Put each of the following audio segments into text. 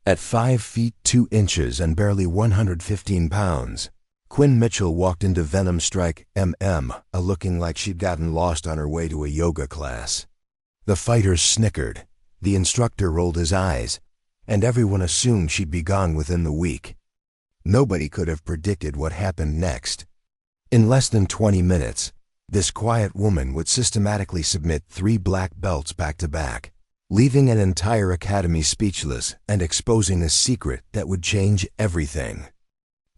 At 5 feet 2 inches and barely 115 pounds, Quinn Mitchell walked into Venom Strike MMA, looking like she'd gotten lost on her way to a yoga class. The fighters snickered, the instructor rolled his eyes, and everyone assumed she'd be gone within the week. Nobody could have predicted what happened next. In less than 20 minutes, this quiet woman would systematically submit 3 black belts back to back, leaving an entire academy speechless and exposing a secret that would change everything.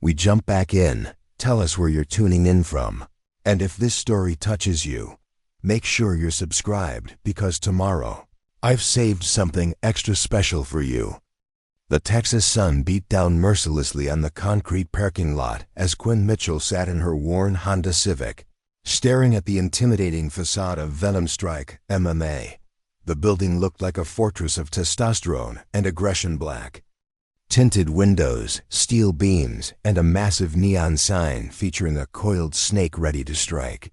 We jump back in. Tell us where you're tuning in from. And if this story touches you, make sure you're subscribed, because tomorrow, I've saved something extra special for you. The Texas sun beat down mercilessly on the concrete parking lot as Quinn Mitchell sat in her worn Honda Civic, staring at the intimidating facade of Venom Strike MMA. The building looked like a fortress of testosterone and aggression black. Tinted windows, steel beams, and a massive neon sign featuring a coiled snake ready to strike.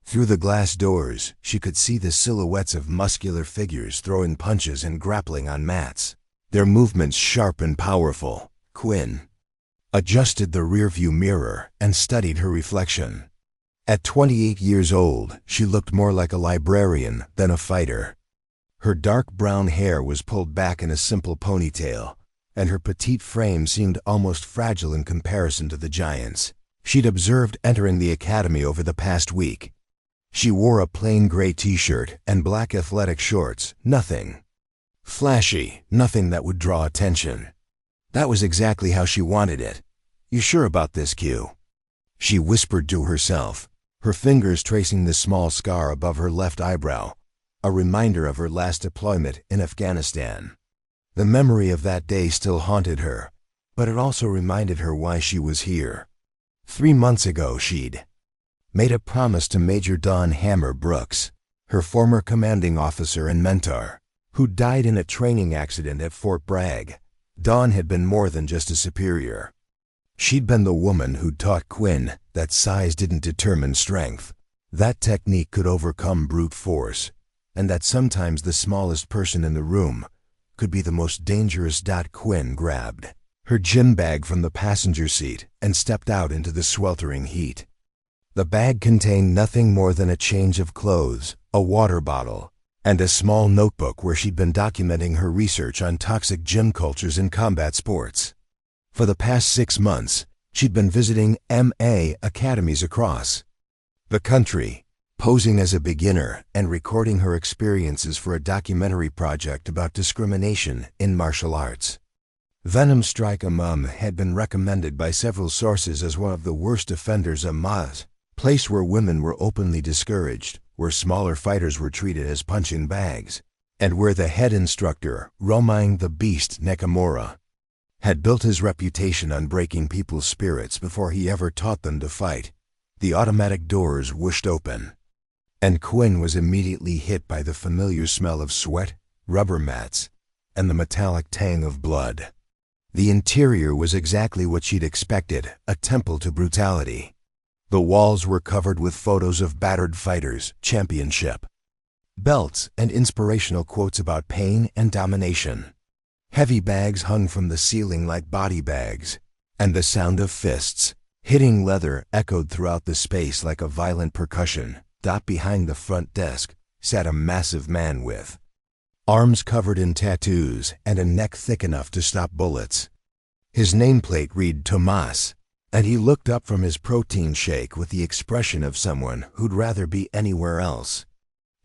Through the glass doors, she could see the silhouettes of muscular figures throwing punches and grappling on mats, their movements sharp and powerful. Quinn adjusted the rearview mirror and studied her reflection. At 28 years old, she looked more like a librarian than a fighter. Her dark brown hair was pulled back in a simple ponytail, and her petite frame seemed almost fragile in comparison to the giants she'd observed entering the academy over the past week. She wore a plain gray t-shirt and black athletic shorts, nothing flashy, nothing that would draw attention. That was exactly how she wanted it. "You sure about this, Q?" she whispered to herself, her fingers tracing the small scar above her left eyebrow, a reminder of her last deployment in Afghanistan. The memory of that day still haunted her, but it also reminded her why she was here. 3 months ago she'd made a promise to Major Dawn Hammer Brooks, her former commanding officer and mentor, who died in a training accident at Fort Bragg. Dawn had been more than just a superior. She'd been the woman who'd taught Quinn that size didn't determine strength, that technique could overcome brute force, and that sometimes the smallest person in the room could be the most dangerous. Quinn grabbed her gym bag from the passenger seat and stepped out into the sweltering heat. The bag contained nothing more than a change of clothes, a water bottle, and a small notebook where she'd been documenting her research on toxic gym cultures in combat sports. For the past 6 months, she'd been visiting MA academies across the country, posing as a beginner and recording her experiences for a documentary project about discrimination in martial arts. Venom Strike MMA had been recommended by several sources as one of the worst offenders a place where women were openly discouraged, where smaller fighters were treated as punching bags, and where the head instructor, Romain the Beast Nakamura, had built his reputation on breaking people's spirits before he ever taught them to fight. The automatic doors whooshed open, and Quinn was immediately hit by the familiar smell of sweat, rubber mats, and the metallic tang of blood. The interior was exactly what she'd expected, a temple to brutality. The walls were covered with photos of battered fighters, championship belts, and inspirational quotes about pain and domination. Heavy bags hung from the ceiling like body bags, and the sound of fists hitting leather echoed throughout the space like a violent percussion. Behind the front desk sat a massive man with arms covered in tattoos and a neck thick enough to stop bullets. His nameplate read Tomas, and he looked up from his protein shake with the expression of someone who'd rather be anywhere else.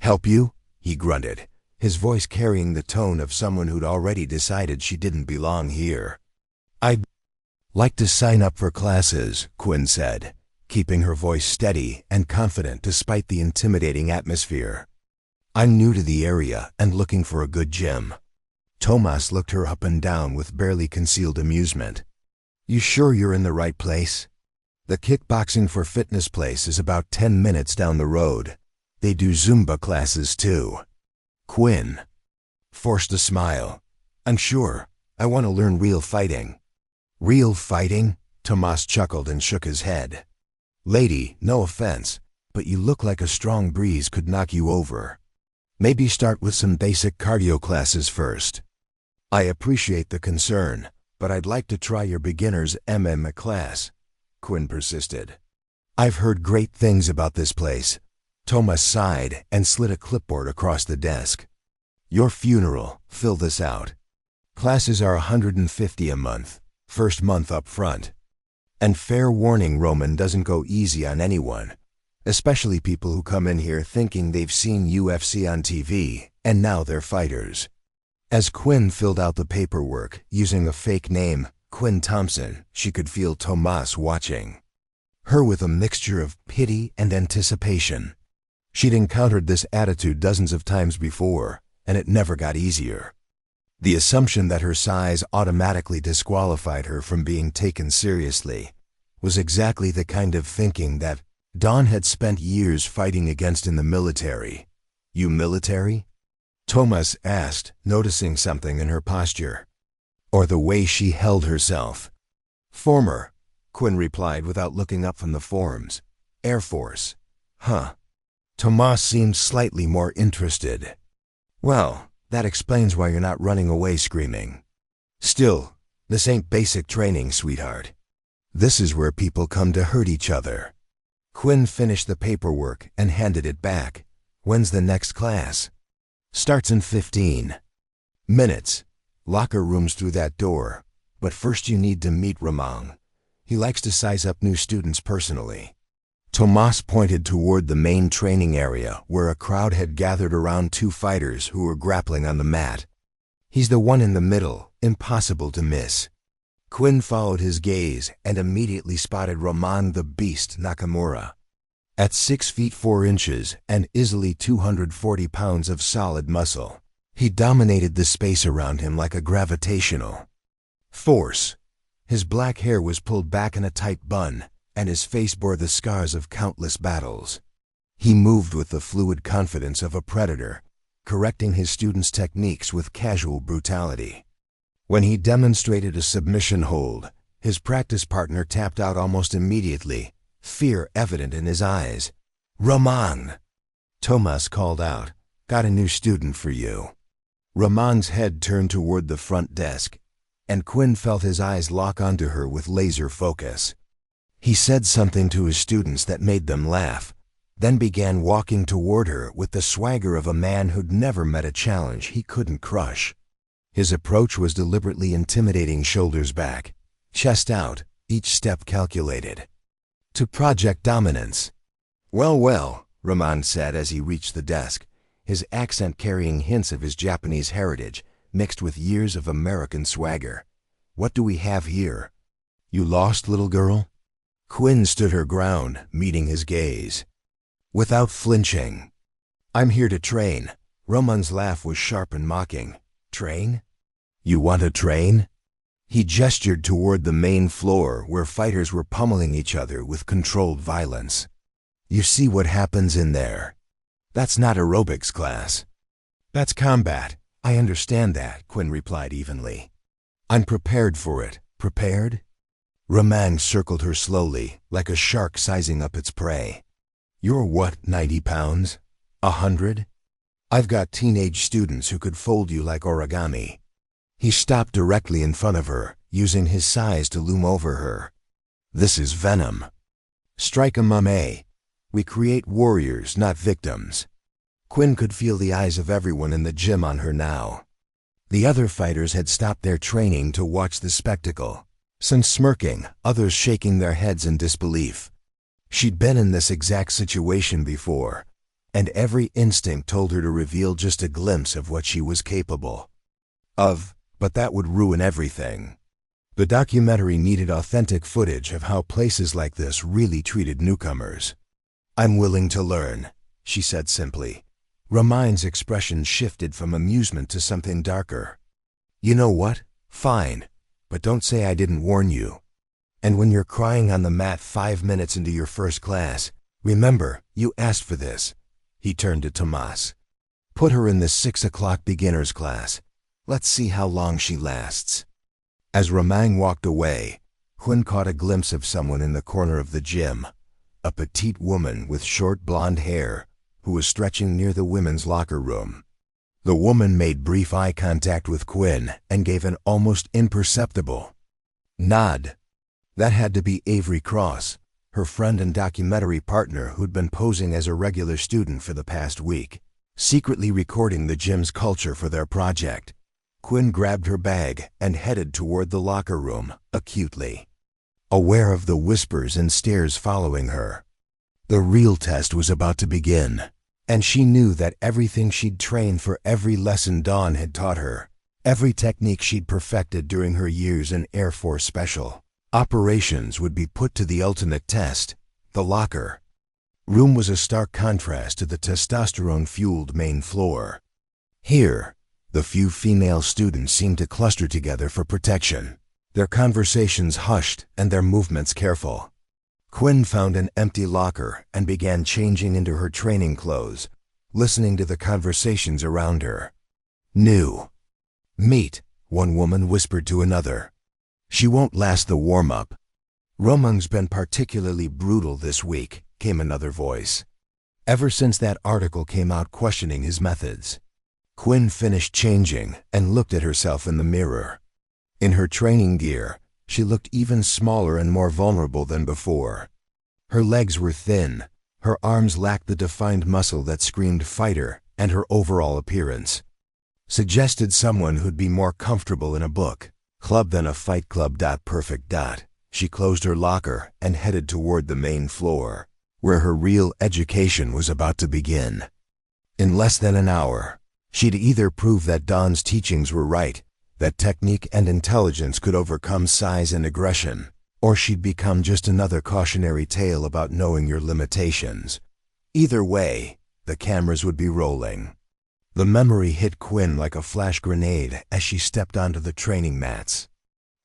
"Help you?" he grunted, his voice carrying the tone of someone who'd already decided she didn't belong here. "I'd like to sign up for classes," Quinn said, keeping her voice steady and confident despite the intimidating atmosphere. "I'm new to the area and looking for a good gym." Tomas looked her up and down with barely concealed amusement. "You sure you're in the right place? The kickboxing for fitness place is about 10 minutes down the road. They do Zumba classes too." Quinn forced a smile. "I'm sure. I want to learn real fighting." "Real fighting?" Tomas chuckled and shook his head. "Lady, no offense, but you look like a strong breeze could knock you over. Maybe start with some basic cardio classes first." I appreciate the concern, but I'd like to try your beginner's MMA class, Quinn persisted. I've heard great things about this place. Thomas sighed and slid a clipboard across the desk. Your funeral, fill this out. Classes are $150 a month, first month up front. And fair warning, Roman doesn't go easy on anyone, especially people who come in here thinking they've seen UFC on TV and now they're fighters. As Quinn filled out the paperwork using a fake name, Quinn Thompson, she could feel Tomas watching her with a mixture of pity and anticipation. She'd encountered this attitude dozens of times before, and it never got easier. The assumption that her size automatically disqualified her from being taken seriously was exactly the kind of thinking that Dawn had spent years fighting against in the military. You military? Thomas asked, noticing something in her posture, or the way she held herself. Former, Quinn replied without looking up from the forms. Air Force. Huh. Tomas seemed slightly more interested. Well, that explains why you're not running away screaming. Still, this ain't basic training, sweetheart. This is where people come to hurt each other. Quinn finished the paperwork and handed it back. When's the next class? Starts in 15 minutes. Locker rooms through that door. But first you need to meet Ramon. He likes to size up new students personally. Tomas pointed toward the main training area where a crowd had gathered around two fighters who were grappling on the mat. He's the one in the middle, impossible to miss. Quinn followed his gaze and immediately spotted Ramon the Beast Nakamura. At 6 feet 4 inches and easily 240 pounds of solid muscle, he dominated the space around him like a gravitational force. His black hair was pulled back in a tight bun, and his face bore the scars of countless battles. He moved with the fluid confidence of a predator, correcting his students' techniques with casual brutality. When he demonstrated a submission hold, his practice partner tapped out almost immediately, fear evident in his eyes. Ramon! Tomas called out, got a new student for you. Ramon's head turned toward the front desk, and Quinn felt his eyes lock onto her with laser focus. He said something to his students that made them laugh, then began walking toward her with the swagger of a man who'd never met a challenge he couldn't crush. His approach was deliberately intimidating, shoulders back, chest out, each step calculated to project dominance. Well, well, Ramon said as he reached the desk, his accent carrying hints of his Japanese heritage mixed with years of American swagger. What do we have here? You lost, little girl? Quinn stood her ground, meeting his gaze without flinching. I'm here to train. Ramon's laugh was sharp and mocking. Train? You want to train? He gestured toward the main floor where fighters were pummeling each other with controlled violence. You see what happens in there? That's not aerobics class. That's combat. I understand that, Quinn replied evenly. I'm prepared for it. Prepared? Ramon circled her slowly, like a shark sizing up its prey. You're what, 90 pounds? 100? I've got teenage students who could fold you like origami. He stopped directly in front of her, using his size to loom over her. This is Venom Strike MMA. We create warriors, not victims. Quinn could feel the eyes of everyone in the gym on her now. The other fighters had stopped their training to watch the spectacle, some smirking, others shaking their heads in disbelief. She'd been in this exact situation before, and every instinct told her to reveal just a glimpse of what she was capable of, but that would ruin everything. The documentary needed authentic footage of how places like this really treated newcomers. I'm willing to learn, she said simply. Ramon's expression shifted from amusement to something darker. You know what? Fine, but don't say I didn't warn you. And when you're crying on the mat 5 minutes into your first class, remember, you asked for this. He turned to Tomas. Put her in the 6 o'clock beginner's class. Let's see how long she lasts. As Ramon walked away, Quinn caught a glimpse of someone in the corner of the gym, a petite woman with short blonde hair who was stretching near the women's locker room. The woman made brief eye contact with Quinn and gave an almost imperceptible nod. That had to be Avery Cross, her friend and documentary partner who'd been posing as a regular student for the past week, secretly recording the gym's culture for their project. Quinn grabbed her bag and headed toward the locker room, acutely aware of the whispers and stares following her. The real test was about to begin, and she knew that everything she'd trained for, every lesson Dawn had taught her, every technique she'd perfected during her years in Air Force Special Operations would be put to the ultimate test. The locker room was a stark contrast to the testosterone-fueled main floor. Here, the few female students seemed to cluster together for protection, their conversations hushed and their movements careful. Quinn found an empty locker and began changing into her training clothes, listening to the conversations around her. New meat, one woman whispered to another. She won't last the warm-up. Romung's been particularly brutal this week, came another voice. Ever since that article came out questioning his methods. Quinn finished changing and looked at herself in the mirror. In her training gear, she looked even smaller and more vulnerable than before. Her legs were thin, her arms lacked the defined muscle that screamed fighter, and her overall appearance suggested someone who'd be more comfortable in a book club than a fight club. Perfect. She closed her locker and headed toward the main floor, where her real education was about to begin. In less than an hour, she'd either prove that Dawn's teachings were right, that technique and intelligence could overcome size and aggression, or she'd become just another cautionary tale about knowing your limitations. Either way, the cameras would be rolling. The memory hit Quinn like a flash grenade as she stepped onto the training mats.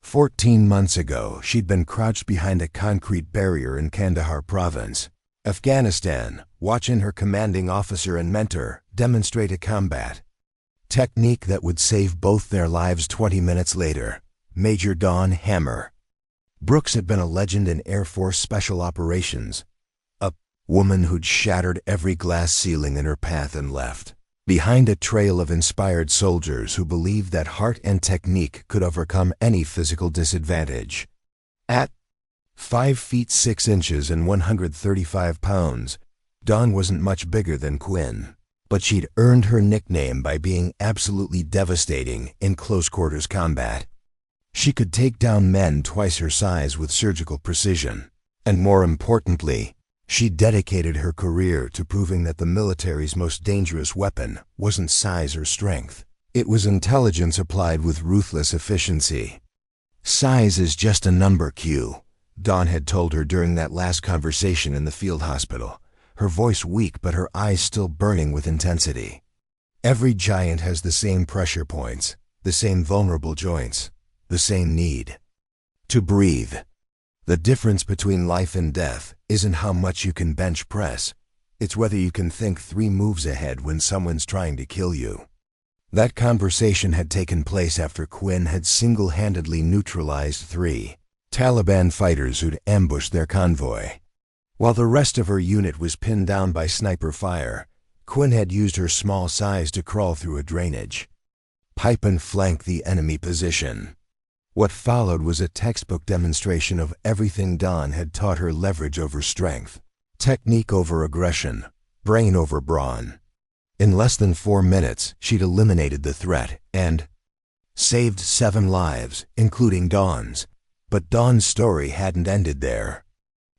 14 months ago, she'd been crouched behind a concrete barrier in Kandahar province, Afghanistan, watching her commanding officer and mentor demonstrate a combat technique that would save both their lives. 20 minutes later, Major Dawn Hammer Brooks had been a legend in Air Force Special Operations, a woman who'd shattered every glass ceiling in her path and left behind a trail of inspired soldiers who believed that heart and technique could overcome any physical disadvantage. At 5 feet 6 inches and 135 pounds, Dawn wasn't much bigger than Quinn, but she'd earned her nickname by being absolutely devastating in close-quarters combat. She could take down men twice her size with surgical precision, and more importantly, she dedicated her career to proving that the military's most dangerous weapon wasn't size or strength. It was intelligence applied with ruthless efficiency. Size is just a number, Q, Dawn had told her during that last conversation in the field hospital, her voice weak but her eyes still burning with intensity. Every giant has the same pressure points, the same vulnerable joints, the same need to breathe. The difference between life and death isn't how much you can bench press, it's whether you can think 3 moves ahead when someone's trying to kill you. That conversation had taken place after Quinn had single-handedly neutralized 3 Taliban fighters who'd ambushed their convoy. While the rest of her unit was pinned down by sniper fire, Quinn had used her small size to crawl through a drainage pipe and flank the enemy position. What followed was a textbook demonstration of everything Dawn had taught her: leverage over strength, technique over aggression, brain over brawn. In less than 4 minutes, she'd eliminated the threat and saved 7 lives, including Dawn's. But Dawn's story hadn't ended there.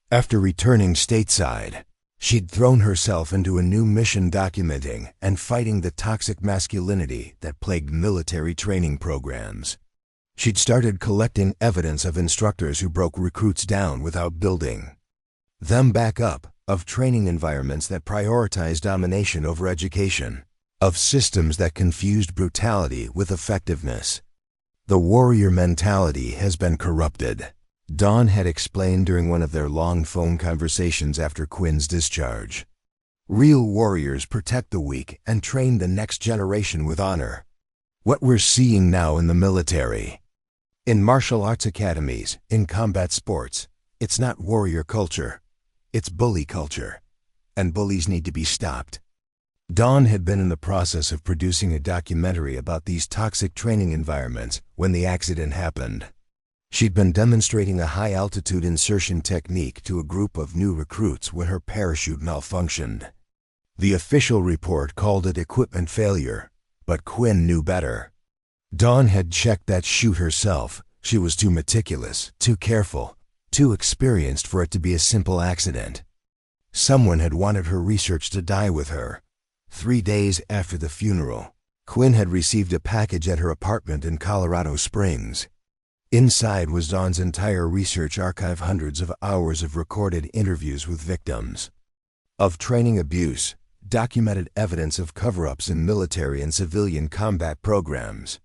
After returning stateside, she'd thrown herself into a new mission documenting and fighting the toxic masculinity that plagued military training programs. She'd started collecting evidence of instructors who broke recruits down without building them back up, of training environments that prioritized domination over education, of systems that confused brutality with effectiveness. The warrior mentality has been corrupted, Dawn had explained during one of their long phone conversations after Quinn's discharge. Real warriors protect the weak and train the next generation with honor. What we're seeing now in the military, in martial arts academies, in combat sports, it's not warrior culture, it's bully culture, and bullies need to be stopped. Dawn had been in the process of producing a documentary about these toxic training environments when the accident happened. She'd been demonstrating a high-altitude insertion technique to a group of new recruits when her parachute malfunctioned. The official report called it equipment failure, but Quinn knew better. Dawn had checked that chute herself. She was too meticulous, too careful, too experienced for it to be a simple accident. Someone had wanted her research to die with her. 3 days after the funeral, Quinn had received a package at her apartment in Colorado Springs. Inside was Dawn's entire research archive, hundreds of hours of recorded interviews with victims of training abuse, documented evidence of cover-ups in military and civilian combat programs,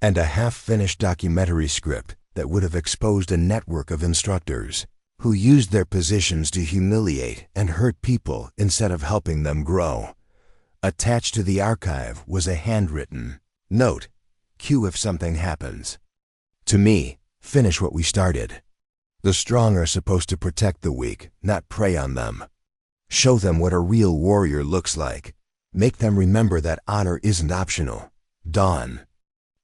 and a half-finished documentary script that would have exposed a network of instructors who used their positions to humiliate and hurt people instead of helping them grow. Attached to the archive was a handwritten note: "Q if something happens. To me, finish what we started. The strong are supposed to protect the weak, not prey on them. Show them what a real warrior looks like. Make them remember that honor isn't optional. Dawn."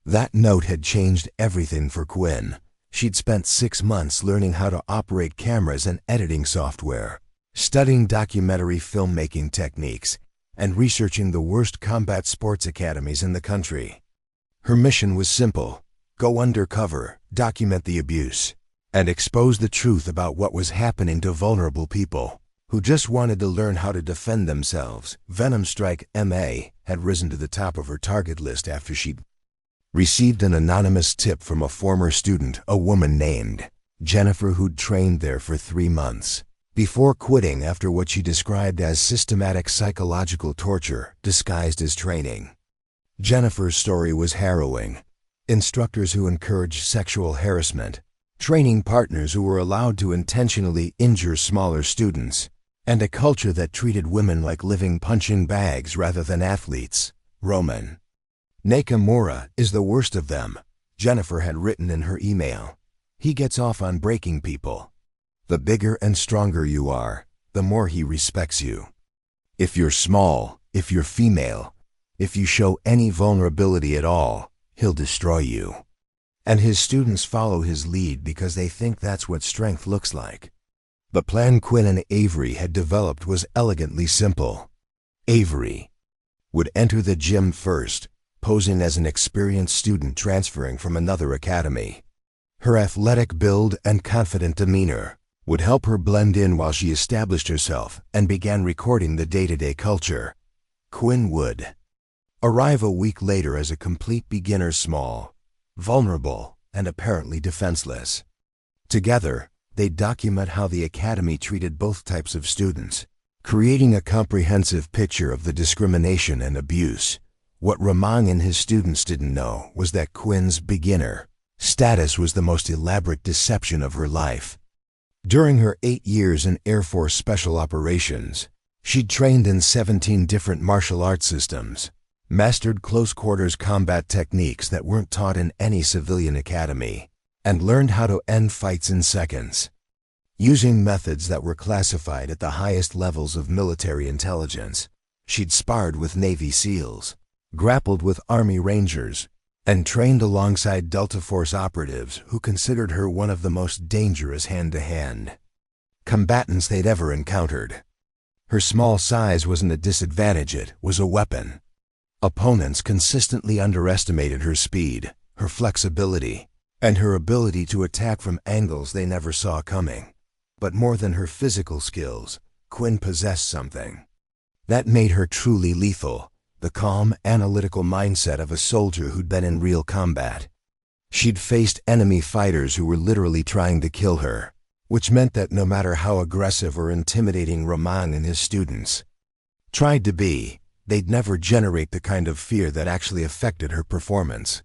That note had changed everything for Quinn. She'd spent 6 months learning how to operate cameras and editing software, studying documentary filmmaking techniques, and researching the worst combat sports academies in the country. Her mission was simple: go undercover, document the abuse, and expose the truth about what was happening to vulnerable people who just wanted to learn how to defend themselves. Venom Strike MMA had risen to the top of her target list after she'd received an anonymous tip from a former student, a woman named Jennifer, who'd trained there for 3 months before quitting after what she described as systematic psychological torture disguised as training. Jennifer's story was harrowing. Instructors who encouraged sexual harassment, training partners who were allowed to intentionally injure smaller students, and a culture that treated women like living punching bags rather than athletes. Roman Nakamura is the worst of them, Jennifer had written in her email. He gets off on breaking people. The bigger and stronger you are, the more he respects you. If you're small, if you're female, if you show any vulnerability at all, he'll destroy you. And his students follow his lead because they think that's what strength looks like. The plan Quinn and Avery had developed was elegantly simple. Avery would enter the gym first, posing as an experienced student transferring from another academy. Her athletic build and confident demeanor would help her blend in while she established herself and began recording the day-to-day culture. Quinn would arrive a week later as a complete beginner, small, vulnerable, and apparently defenseless. Together, they'd document how the academy treated both types of students, creating a comprehensive picture of the discrimination and abuse. What Ramang and his students didn't know was that Quinn's beginner status was the most elaborate deception of her life. During her 8 years in Air Force Special Operations, she'd trained in 17 different martial arts systems, mastered close-quarters combat techniques that weren't taught in any civilian academy, and learned how to end fights in seconds. Using methods that were classified at the highest levels of military intelligence, she'd sparred with Navy SEALs, grappled with Army Rangers, and trained alongside Delta Force operatives who considered her one of the most dangerous hand-to-hand combatants they'd ever encountered. Her small size wasn't a disadvantage, it was a weapon. Opponents consistently underestimated her speed, her flexibility, and her ability to attack from angles they never saw coming. But more than her physical skills, Quinn possessed something that made her truly lethal: the calm, analytical mindset of a soldier who'd been in real combat. She'd faced enemy fighters who were literally trying to kill her, which meant that no matter how aggressive or intimidating Ramang and his students tried to be, they'd never generate the kind of fear that actually affected her performance.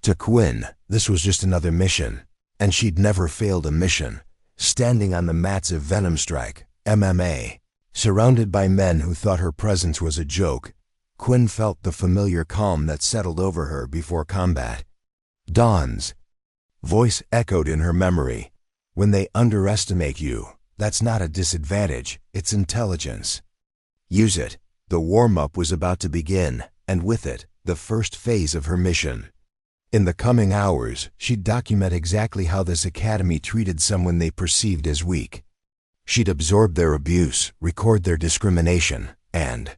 To Quinn, this was just another mission, and she'd never failed a mission. Standing on the mats of Venom Strike MMA, surrounded by men who thought her presence was a joke, Quinn felt the familiar calm that settled over her before combat. Dawn's voice echoed in her memory. When they underestimate you, that's not a disadvantage, it's intelligence. Use it, The warm-up was about to begin, and with it, the first phase of her mission. In the coming hours, she'd document exactly how this academy treated someone they perceived as weak. She'd absorb their abuse, record their discrimination, and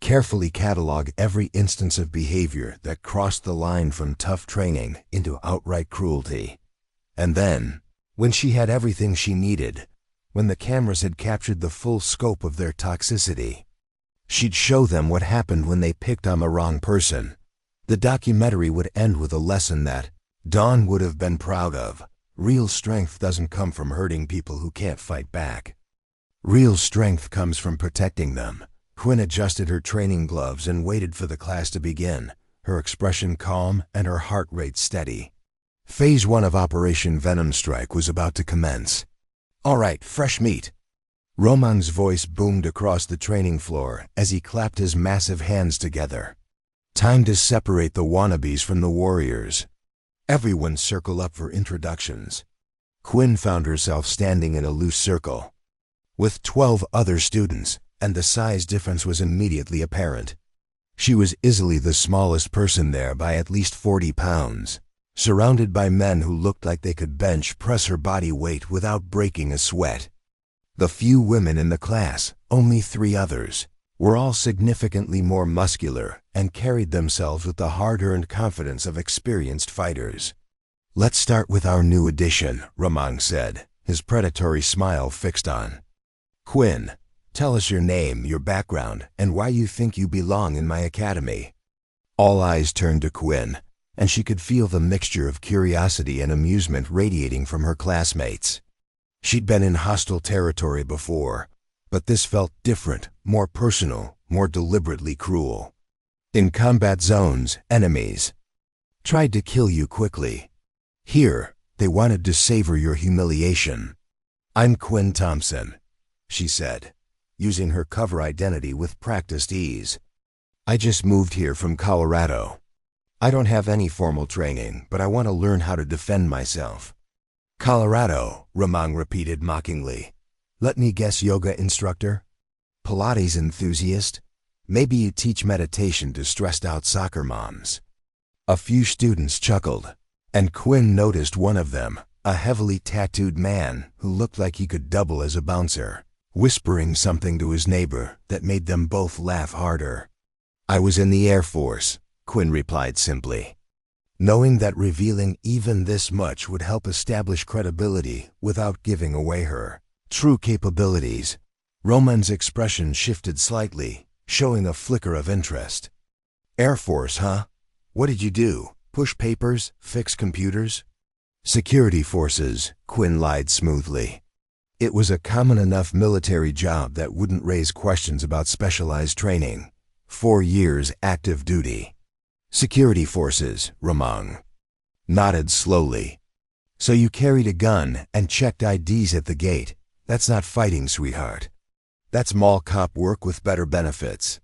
carefully catalog every instance of behavior that crossed the line from tough training into outright cruelty. And then, when she had everything she needed, when the cameras had captured the full scope of their toxicity, she'd show them what happened when they picked on the wrong person. The documentary would end with a lesson that Dawn would have been proud of. Real strength doesn't come from hurting people who can't fight back. Real strength comes from protecting them. Quinn adjusted her training gloves and waited for the class to begin, her expression calm and her heart rate steady. Phase 1 of Operation Venom Strike was about to commence. "All right, fresh meat." Roman's voice boomed across the training floor as he clapped his massive hands together. "Time to separate the wannabes from the warriors. Everyone circle up for introductions." Quinn found herself standing in a loose circle with 12 other students, and the size difference was immediately apparent. She was easily the smallest person there by at least 40 pounds, surrounded by men who looked like they could bench press her body weight without breaking a sweat. The few women in the class, only 3 others, were all significantly more muscular and carried themselves with the hard-earned confidence of experienced fighters. "Let's start with our new addition," Roman said, his predatory smile fixed on Quinn. "Tell us your name, your background, and why you think you belong in my academy." All eyes turned to Quinn, and she could feel the mixture of curiosity and amusement radiating from her classmates. She'd been in hostile territory before, but this felt different, more personal, more deliberately cruel. In combat zones, enemies tried to kill you quickly. Here, they wanted to savor your humiliation. "I'm Quinn Thompson," she said, using her cover identity with practiced ease. "I just moved here from Colorado. I don't have any formal training, but I want to learn how to defend myself." "Colorado," Roman repeated mockingly. "Let me guess, yoga instructor? Pilates enthusiast? Maybe you teach meditation to stressed-out soccer moms." A few students chuckled, and Quinn noticed one of them, a heavily tattooed man who looked like he could double as a bouncer, whispering something to his neighbor that made them both laugh harder. "I was in the Air Force," Quinn replied simply, knowing that revealing even this much would help establish credibility without giving away her true capabilities. Roman's expression shifted slightly, showing a flicker of interest. "Air Force, huh? What did you do? Push papers? Fix computers?" "Security forces," Quinn lied smoothly. It was a common enough military job that wouldn't raise questions about specialized training. 4 years active duty. "Security forces," Roman nodded slowly. "So you carried a gun and checked IDs at the gate. That's not fighting, sweetheart. That's mall cop work with better benefits."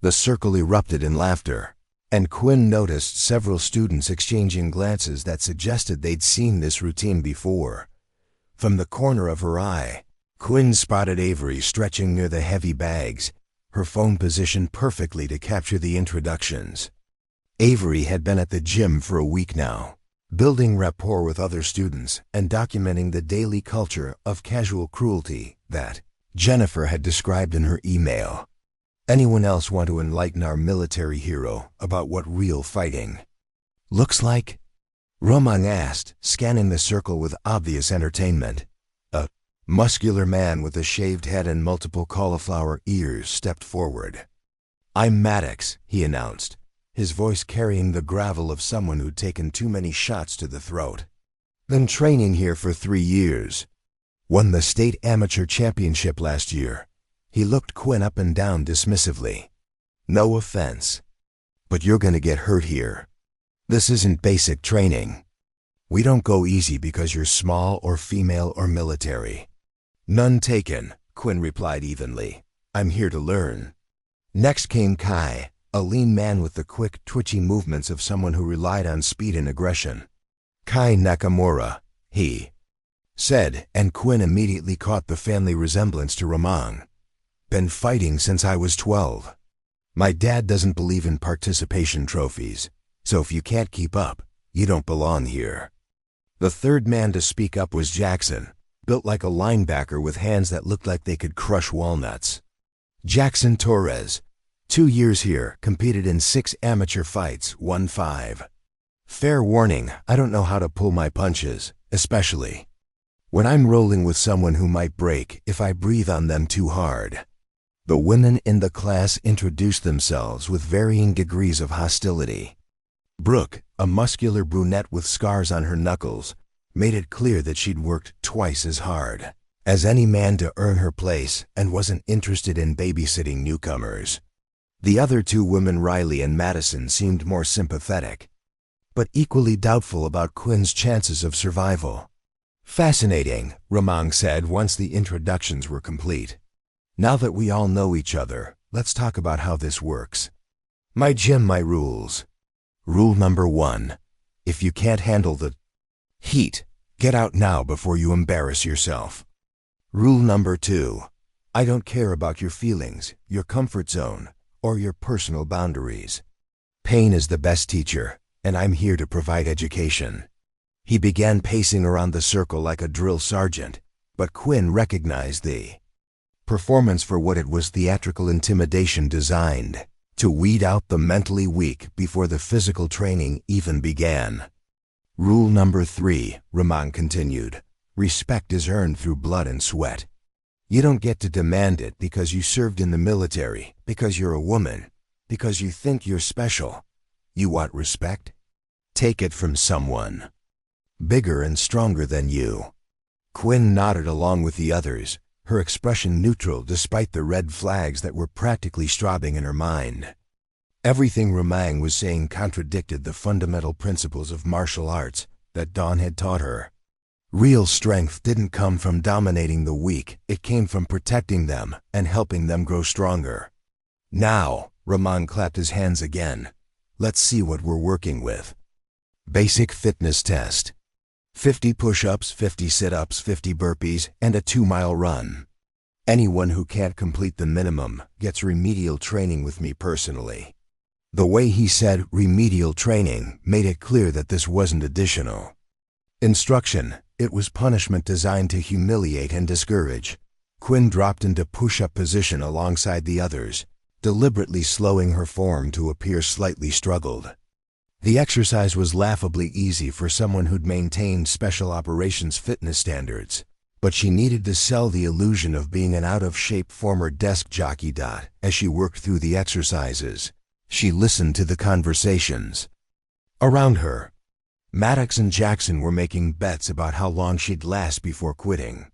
The circle erupted in laughter, and Quinn noticed several students exchanging glances that suggested they'd seen this routine before. From the corner of her eye, Quinn spotted Avery stretching near the heavy bags, her phone positioned perfectly to capture the introductions. Avery had been at the gym for a week now, building rapport with other students and documenting the daily culture of casual cruelty that Jennifer had described in her email. "Anyone else want to enlighten our military hero about what real fighting looks like?" Roman asked, scanning the circle with obvious entertainment. A muscular man with a shaved head and multiple cauliflower ears stepped forward. "I'm Maddox," he announced, his voice carrying the gravel of someone who'd taken too many shots to the throat. "Been training here for 3 years. Won the state amateur championship last year." He looked Quinn up and down dismissively. "No offense, but you're gonna get hurt here. This isn't basic training. We don't go easy because you're small or female or military." "None taken," Quinn replied evenly. "I'm here to learn." Next came Kai, a lean man with the quick, twitchy movements of someone who relied on speed and aggression. "Kai Nakamura," he said, and Quinn immediately caught the family resemblance to Roman. Been fighting since I was 12. My dad doesn't believe in participation trophies, so if you can't keep up, you don't belong here. The third man to speak up was Jackson, built like a linebacker with hands that looked like they could crush walnuts. Jackson Torres, 2 years here, competed in 6 amateur fights, won 5. Fair warning, I don't know how to pull my punches, especially when I'm rolling with someone who might break if I breathe on them too hard. The women in the class introduced themselves with varying degrees of hostility. Brooke, a muscular brunette with scars on her knuckles, made it clear that she'd worked twice as hard as any man to earn her place and wasn't interested in babysitting newcomers. The other 2 women, Riley and Madison, seemed more sympathetic, but equally doubtful about Quinn's chances of survival. Fascinating, Ramang said once the introductions were complete. Now that we all know each other, let's talk about how this works. My gym, my rules. Rule number 1. If you can't handle the heat, get out now before you embarrass yourself. Rule number 2. I don't care about your feelings, your comfort zone, or your personal boundaries. Pain is the best teacher, and I'm here to provide education. He began pacing around the circle like a drill sergeant, but Quinn recognized the performance for what it was: theatrical intimidation designed to weed out the mentally weak before the physical training even began. Rule number 3, Ramang continued. Respect is earned through blood and sweat. You don't get to demand it because you served in the military, because you're a woman, because you think you're special. You want respect? Take it from someone bigger and stronger than you. Quinn nodded along with the others, her expression neutral despite the red flags that were practically strobing in her mind. Everything Ramang was saying contradicted the fundamental principles of martial arts that Dawn had taught her. Real strength didn't come from dominating the weak, it came from protecting them and helping them grow stronger. Now, Ramang clapped his hands again. Let's see what we're working with. Basic fitness test. 50 push-ups, 50 sit-ups, 50 burpees, and a 2-mile run. Anyone who can't complete the minimum gets remedial training with me personally. The way he said remedial training made it clear that this wasn't additional instruction, it was punishment designed to humiliate and discourage. Quinn dropped into push-up position alongside the others, deliberately slowing her form to appear slightly struggled. The exercise was laughably easy for someone who'd maintained special operations fitness standards, but she needed to sell the illusion of being an out-of-shape former desk jockey. As she worked through the exercises, she listened to the conversations around her. Maddox and Jackson were making bets about how long she'd last before quitting.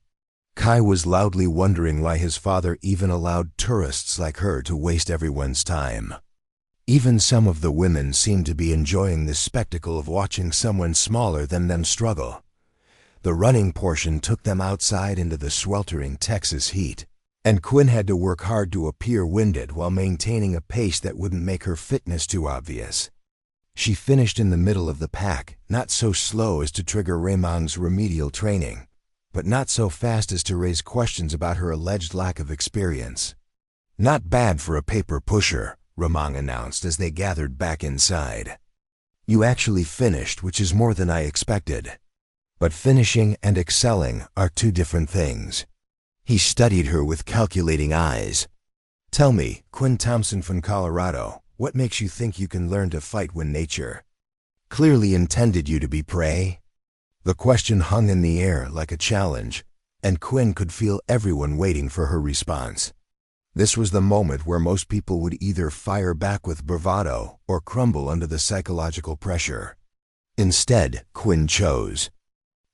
Kai was loudly wondering why his father even allowed tourists like her to waste everyone's time. Even some of the women seemed to be enjoying the spectacle of watching someone smaller than them struggle. The running portion took them outside into the sweltering Texas heat, and Quinn had to work hard to appear winded while maintaining a pace that wouldn't make her fitness too obvious. She finished in the middle of the pack, not so slow as to trigger Ramang's remedial training, but not so fast as to raise questions about her alleged lack of experience. Not bad for a paper pusher, Ramang announced as they gathered back inside. You actually finished, which is more than I expected. But finishing and excelling are 2 different things. He studied her with calculating eyes. Tell me, Quinn Thompson from Colorado, what makes you think you can learn to fight when nature clearly intended you to be prey? The question hung in the air like a challenge, and Quinn could feel everyone waiting for her response. This was the moment where most people would either fire back with bravado or crumble under the psychological pressure. Instead, Quinn chose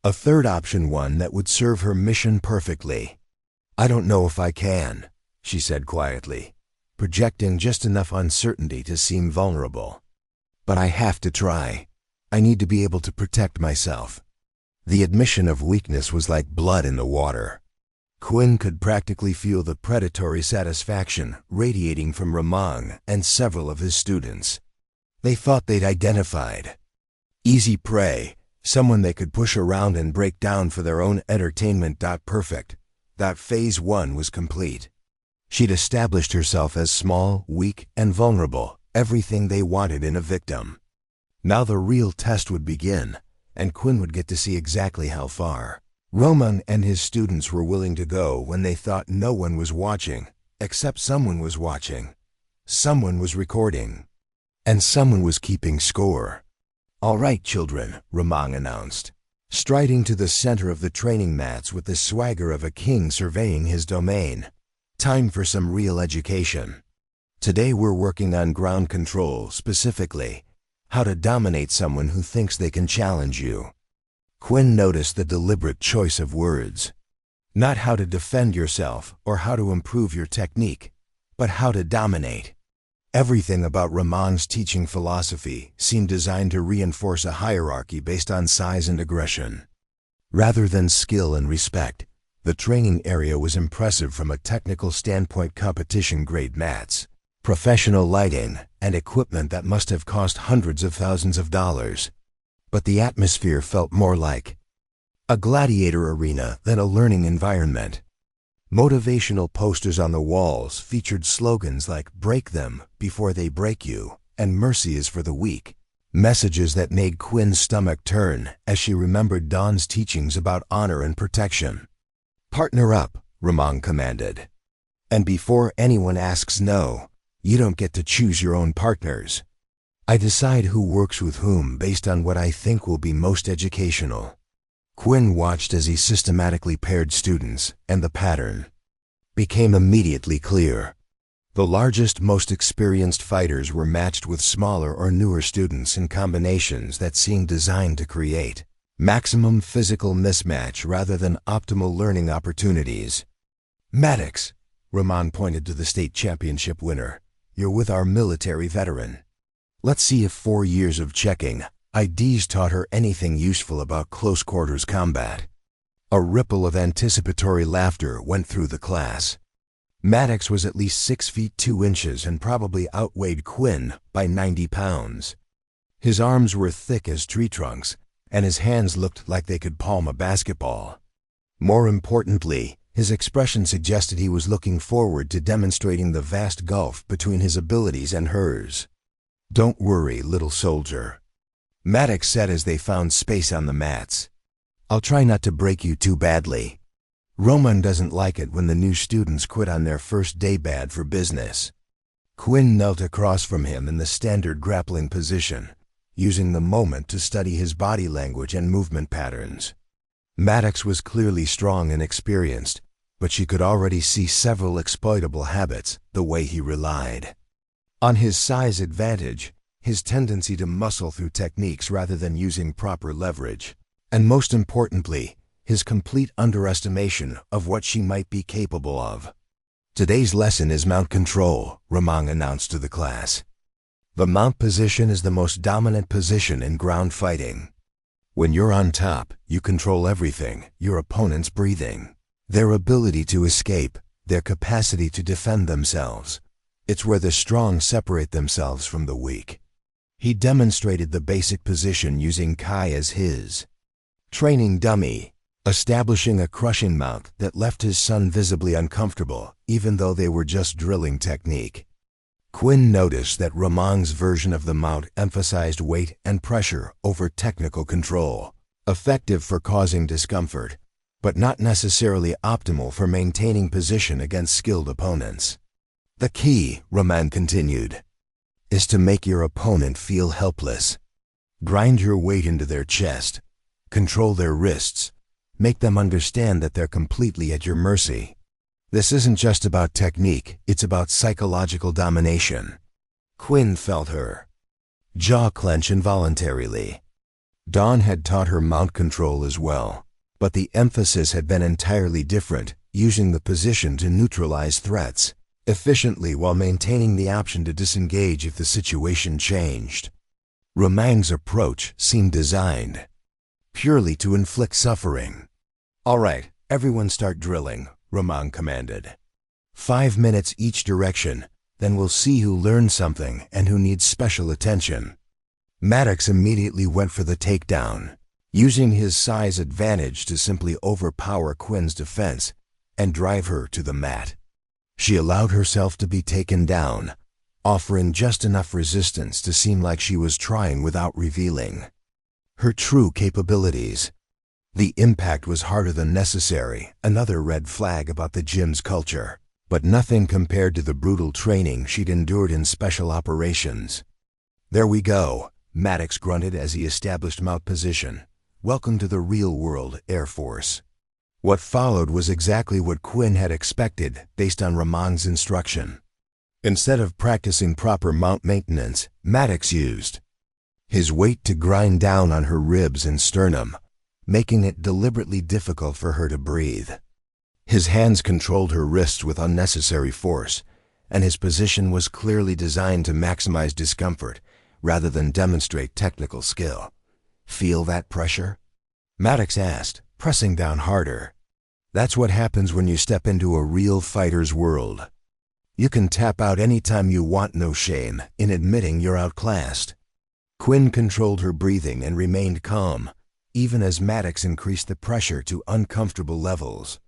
a third option, one that would serve her mission perfectly. I don't know if I can, she said quietly, projecting just enough uncertainty to seem vulnerable. But I have to try. I need to be able to protect myself. The admission of weakness was like blood in the water. Quinn could practically feel the predatory satisfaction radiating from Ramang and several of his students. They thought they'd identified easy prey, someone they could push around and break down for their own entertainment. Perfect. That phase 1 was complete. She'd established herself as small, weak, and vulnerable, everything they wanted in a victim. Now the real test would begin, and Quinn would get to see exactly how far Roman and his students were willing to go when they thought no one was watching, except someone was watching. Someone was recording. And someone was keeping score. "All right, children," Roman announced, striding to the center of the training mats with the swagger of a king surveying his domain. "Time for some real education. Today we're working on ground control, specifically how to dominate someone who thinks they can challenge you." Quinn noticed the deliberate choice of words. Not how to defend yourself or how to improve your technique, but how to dominate. Everything about Roman's teaching philosophy seemed designed to reinforce a hierarchy based on size and aggression. Rather than skill and respect, the training area was impressive from a technical standpoint: competition-grade mats, professional lighting, and equipment that must have cost hundreds of thousands of dollars. But the atmosphere felt more like a gladiator arena than a learning environment. Motivational posters on the walls featured slogans like "Break them before they break you" and "Mercy is for the weak," messages that made Quinn's stomach turn as she remembered Dawn's teachings about honor and protection. "Partner up," Roman commanded. "And before anyone asks no, you don't get to choose your own partners. I decide who works with whom based on what I think will be most educational." Quinn watched as he systematically paired students, and the pattern became immediately clear. The largest, most experienced fighters were matched with smaller or newer students in combinations that seemed designed to create maximum physical mismatch rather than optimal learning opportunities. "Maddox," Roman pointed to the state championship winner, "you're with our military veteran. Let's see if 4 years of checking IDs taught her anything useful about close quarters combat." A ripple of anticipatory laughter went through the class. Maddox was at least 6 feet 2 inches and probably outweighed Quinn by 90 pounds. His arms were thick as tree trunks, and his hands looked like they could palm a basketball. More importantly, his expression suggested he was looking forward to demonstrating the vast gulf between his abilities and hers. "Don't worry, little soldier," Maddox said as they found space on the mats. "I'll try not to break you too badly. Roman doesn't like it when the new students quit on their first day bad for business." Quinn knelt across from him in the standard grappling position, using the moment to study his body language and movement patterns. Maddox was clearly strong and experienced, but she could already see several exploitable habits: the way he relied on his size advantage, his tendency to muscle through techniques rather than using proper leverage, and most importantly, his complete underestimation of what she might be capable of. "Today's lesson is mount control," Roman announced to the class. "The mount position is the most dominant position in ground fighting. When you're on top, you control everything: your opponent's breathing, their ability to escape, their capacity to defend themselves. It's where the strong separate themselves from the weak." He demonstrated the basic position using Kai as his training dummy, establishing a crushing mount that left his son visibly uncomfortable, even though they were just drilling technique. Quinn noticed that Roman's version of the mount emphasized weight and pressure over technical control, effective for causing discomfort, but not necessarily optimal for maintaining position against skilled opponents. "The key," Roman continued, "is to make your opponent feel helpless. Grind your weight into their chest, control their wrists, make them understand that they're completely at your mercy. This isn't just about technique, it's about psychological domination." Quinn felt her jaw clench involuntarily. Dawn had taught her mount control as well, but the emphasis had been entirely different, using the position to neutralize threats efficiently while maintaining the option to disengage if the situation changed. Roman's approach seemed designed purely to inflict suffering. "All right, everyone start drilling," Roman commanded. 5 minutes each direction, then we'll see who learned something and who needs special attention." Maddox immediately went for the takedown, using his size advantage to simply overpower Quinn's defense and drive her to the mat. She allowed herself to be taken down, offering just enough resistance to seem like she was trying without revealing her true capabilities. The impact was harder than necessary, another red flag about the gym's culture, but nothing compared to the brutal training she'd endured in special operations. "There we go," Maddox grunted as he established mount position. "Welcome to the real world, Air Force." What followed was exactly what Quinn had expected based on Ramon's instruction. Instead of practicing proper mount maintenance, Maddox used his weight to grind down on her ribs and sternum, making it deliberately difficult for her to breathe. His hands controlled her wrists with unnecessary force, and his position was clearly designed to maximize discomfort rather than demonstrate technical skill. "Feel that pressure?" Maddox asked, pressing down harder. "That's what happens when you step into a real fighter's world. You can tap out anytime you want, no shame in admitting you're outclassed." Quinn controlled her breathing and remained calm, even as Maddox increased the pressure to uncomfortable levels.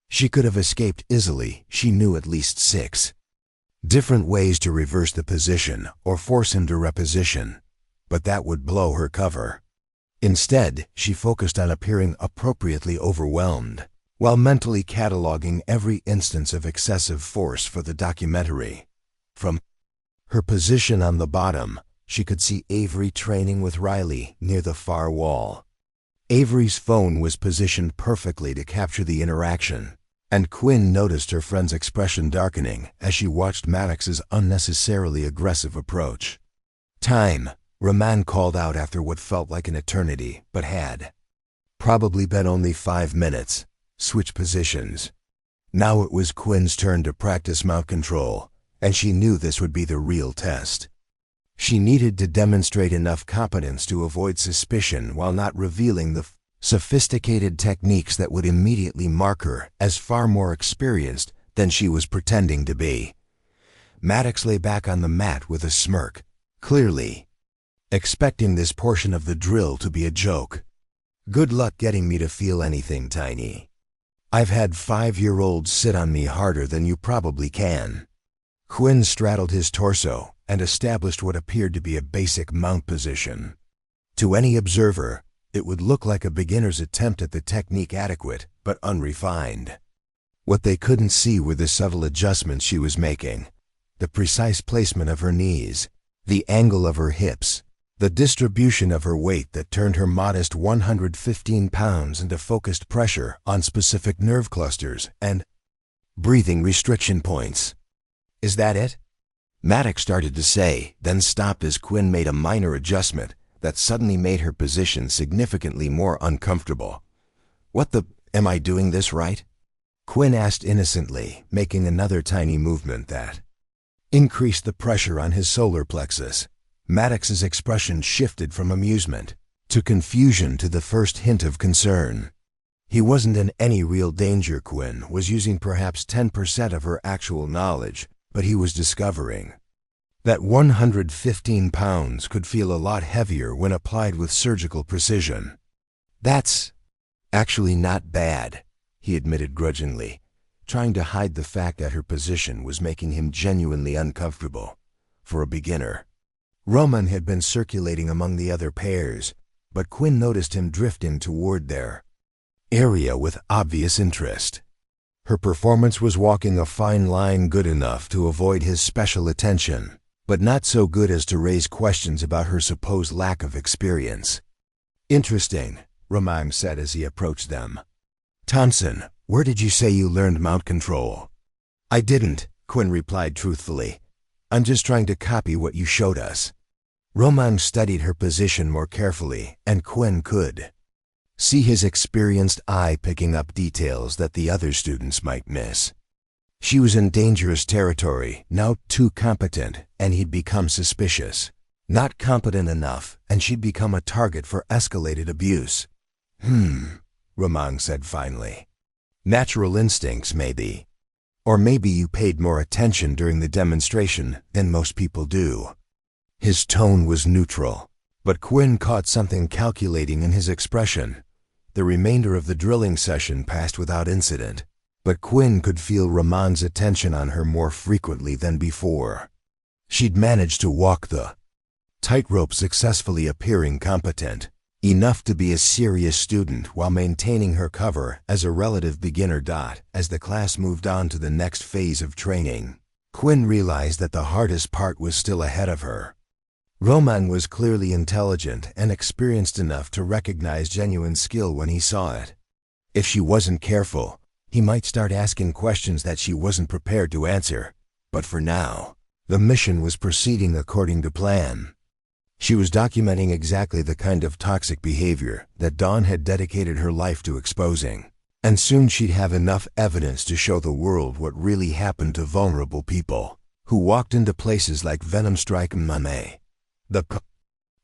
She could have escaped easily. She knew at least 6 different ways to reverse the position or force him to reposition, but that would blow her cover. Instead, she focused on appearing appropriately overwhelmed, while mentally cataloging every instance of excessive force for the documentary. From her position on the bottom, she could see Avery training with Riley near the far wall. Avery's phone was positioned perfectly to capture the interaction, and Quinn noticed her friend's expression darkening as she watched Maddox's unnecessarily aggressive approach. "Time," Ramon called out after what felt like an eternity, but had probably been only 5 minutes. "Switch positions." Now it was Quinn's turn to practice mount control, and she knew this would be the real test. She needed to demonstrate enough competence to avoid suspicion while not revealing the sophisticated techniques that would immediately mark her as far more experienced than she was pretending to be. Maddox lay back on the mat with a smirk, clearly expecting this portion of the drill to be a joke. "Good luck getting me to feel anything, Tiny. I've had 5-year-olds sit on me harder than you probably can." Quinn straddled his torso and established what appeared to be a basic mount position. To any observer, it would look like a beginner's attempt at the technique adequate but unrefined. What they couldn't see were the subtle adjustments she was making, the precise placement of her knees, the angle of her hips, the distribution of her weight that turned her modest 115 pounds into focused pressure on specific nerve clusters and breathing restriction points. "Is that it?" Maddox started to say, then stopped as Quinn made a minor adjustment that suddenly made her position significantly more uncomfortable. Am I doing this right?" Quinn asked innocently, making another tiny movement that increased the pressure on his solar plexus. Maddox's expression shifted from amusement to confusion to the first hint of concern. He wasn't in any real danger. Quinn was using perhaps 10% of her actual knowledge, but he was discovering that 115 pounds could feel a lot heavier when applied with surgical precision. "That's actually not bad," he admitted grudgingly, trying to hide the fact that her position was making him genuinely uncomfortable. For a beginner, Roman had been circulating among the other pairs, but Quinn noticed him drifting toward their area with obvious interest. Her performance was walking a fine line, good enough to avoid his special attention, but not so good as to raise questions about her supposed lack of experience. "Interesting," Roman said as he approached them. "Thompson, where did you say you learned mount control?" "I didn't," Quinn replied truthfully. "I'm just trying to copy what you showed us." Roman studied her position more carefully, and Quinn could see his experienced eye picking up details that the other students might miss. She was in dangerous territory, now too competent, and he'd become suspicious. Not competent enough, and she'd become a target for escalated abuse. Roman said finally. "Natural instincts, maybe. Or maybe you paid more attention during the demonstration than most people do." His tone was neutral, but Quinn caught something calculating in his expression. The remainder of the drilling session passed without incident. But Quinn could feel Rahman's attention on her more frequently than before. She'd managed to walk the tightrope successfully, appearing competent enough to be a serious student while maintaining her cover as a relative beginner. As the class moved on to the next phase of training, Quinn realized that the hardest part was still ahead of her. Rahman was clearly intelligent and experienced enough to recognize genuine skill when he saw it. If she wasn't careful, he might start asking questions that she wasn't prepared to answer. But for now, the mission was proceeding according to plan. She was documenting exactly the kind of toxic behavior that Dawn had dedicated her life to exposing. And soon she'd have enough evidence to show the world what really happened to vulnerable people who walked into places like Venom Strike MMA. The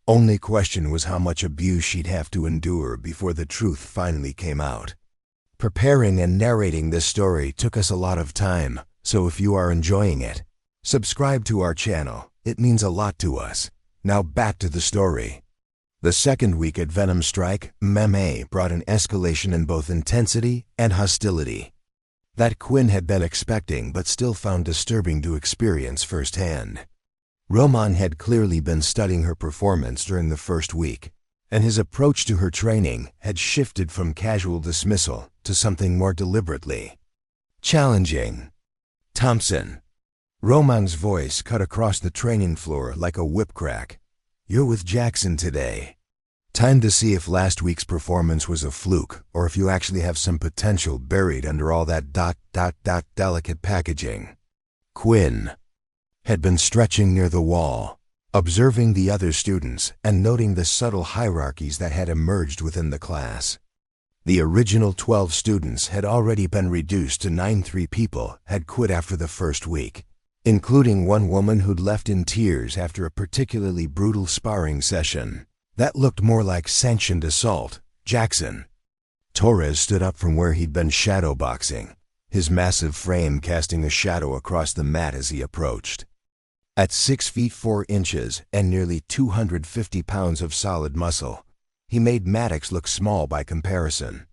only question was how much abuse she'd have to endure before the truth finally came out. Preparing and narrating this story took us a lot of time, so if you are enjoying it, subscribe to our channel. It means a lot to us. Now back to the story. The second week at Venom Strike MMA brought an escalation in both intensity and hostility that Quinn had been expecting but still found disturbing to experience firsthand. Rahman had clearly been studying her performance during the first week, and his approach to her training had shifted from casual dismissal to something more deliberately challenging. "Thompson." Rahman's voice cut across the training floor like a whip crack. "You're with Jackson today. Time to see if last week's performance was a fluke or if you actually have some potential buried under all that delicate packaging." Quinn had been stretching near the wall, observing the other students and noting the subtle hierarchies that had emerged within the class. The original 12 students had already been reduced to 9. 3 people had quit after the first week, including one woman who'd left in tears after a particularly brutal sparring session that looked more like sanctioned assault. Jackson Torres stood up from where he'd been shadowboxing, his massive frame casting a shadow across the mat as he approached. At 6 feet 4 inches and nearly 250 pounds of solid muscle, he made Maddox look small by comparison.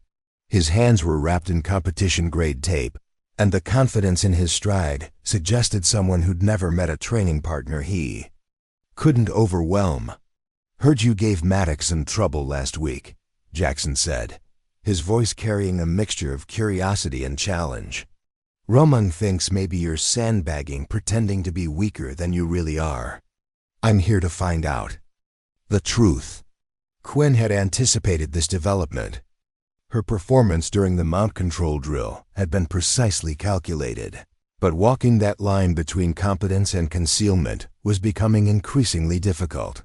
His hands were wrapped in competition-grade tape, and the confidence in his stride suggested someone who'd never met a training partner he couldn't overwhelm. "Heard you gave Maddox some trouble last week," Jackson said, his voice carrying a mixture of curiosity and challenge. "Rahman thinks maybe you're sandbagging, pretending to be weaker than you really are. I'm here to find out the truth." Quinn had anticipated this development. Her performance during the mount control drill had been precisely calculated, but walking that line between competence and concealment was becoming increasingly difficult.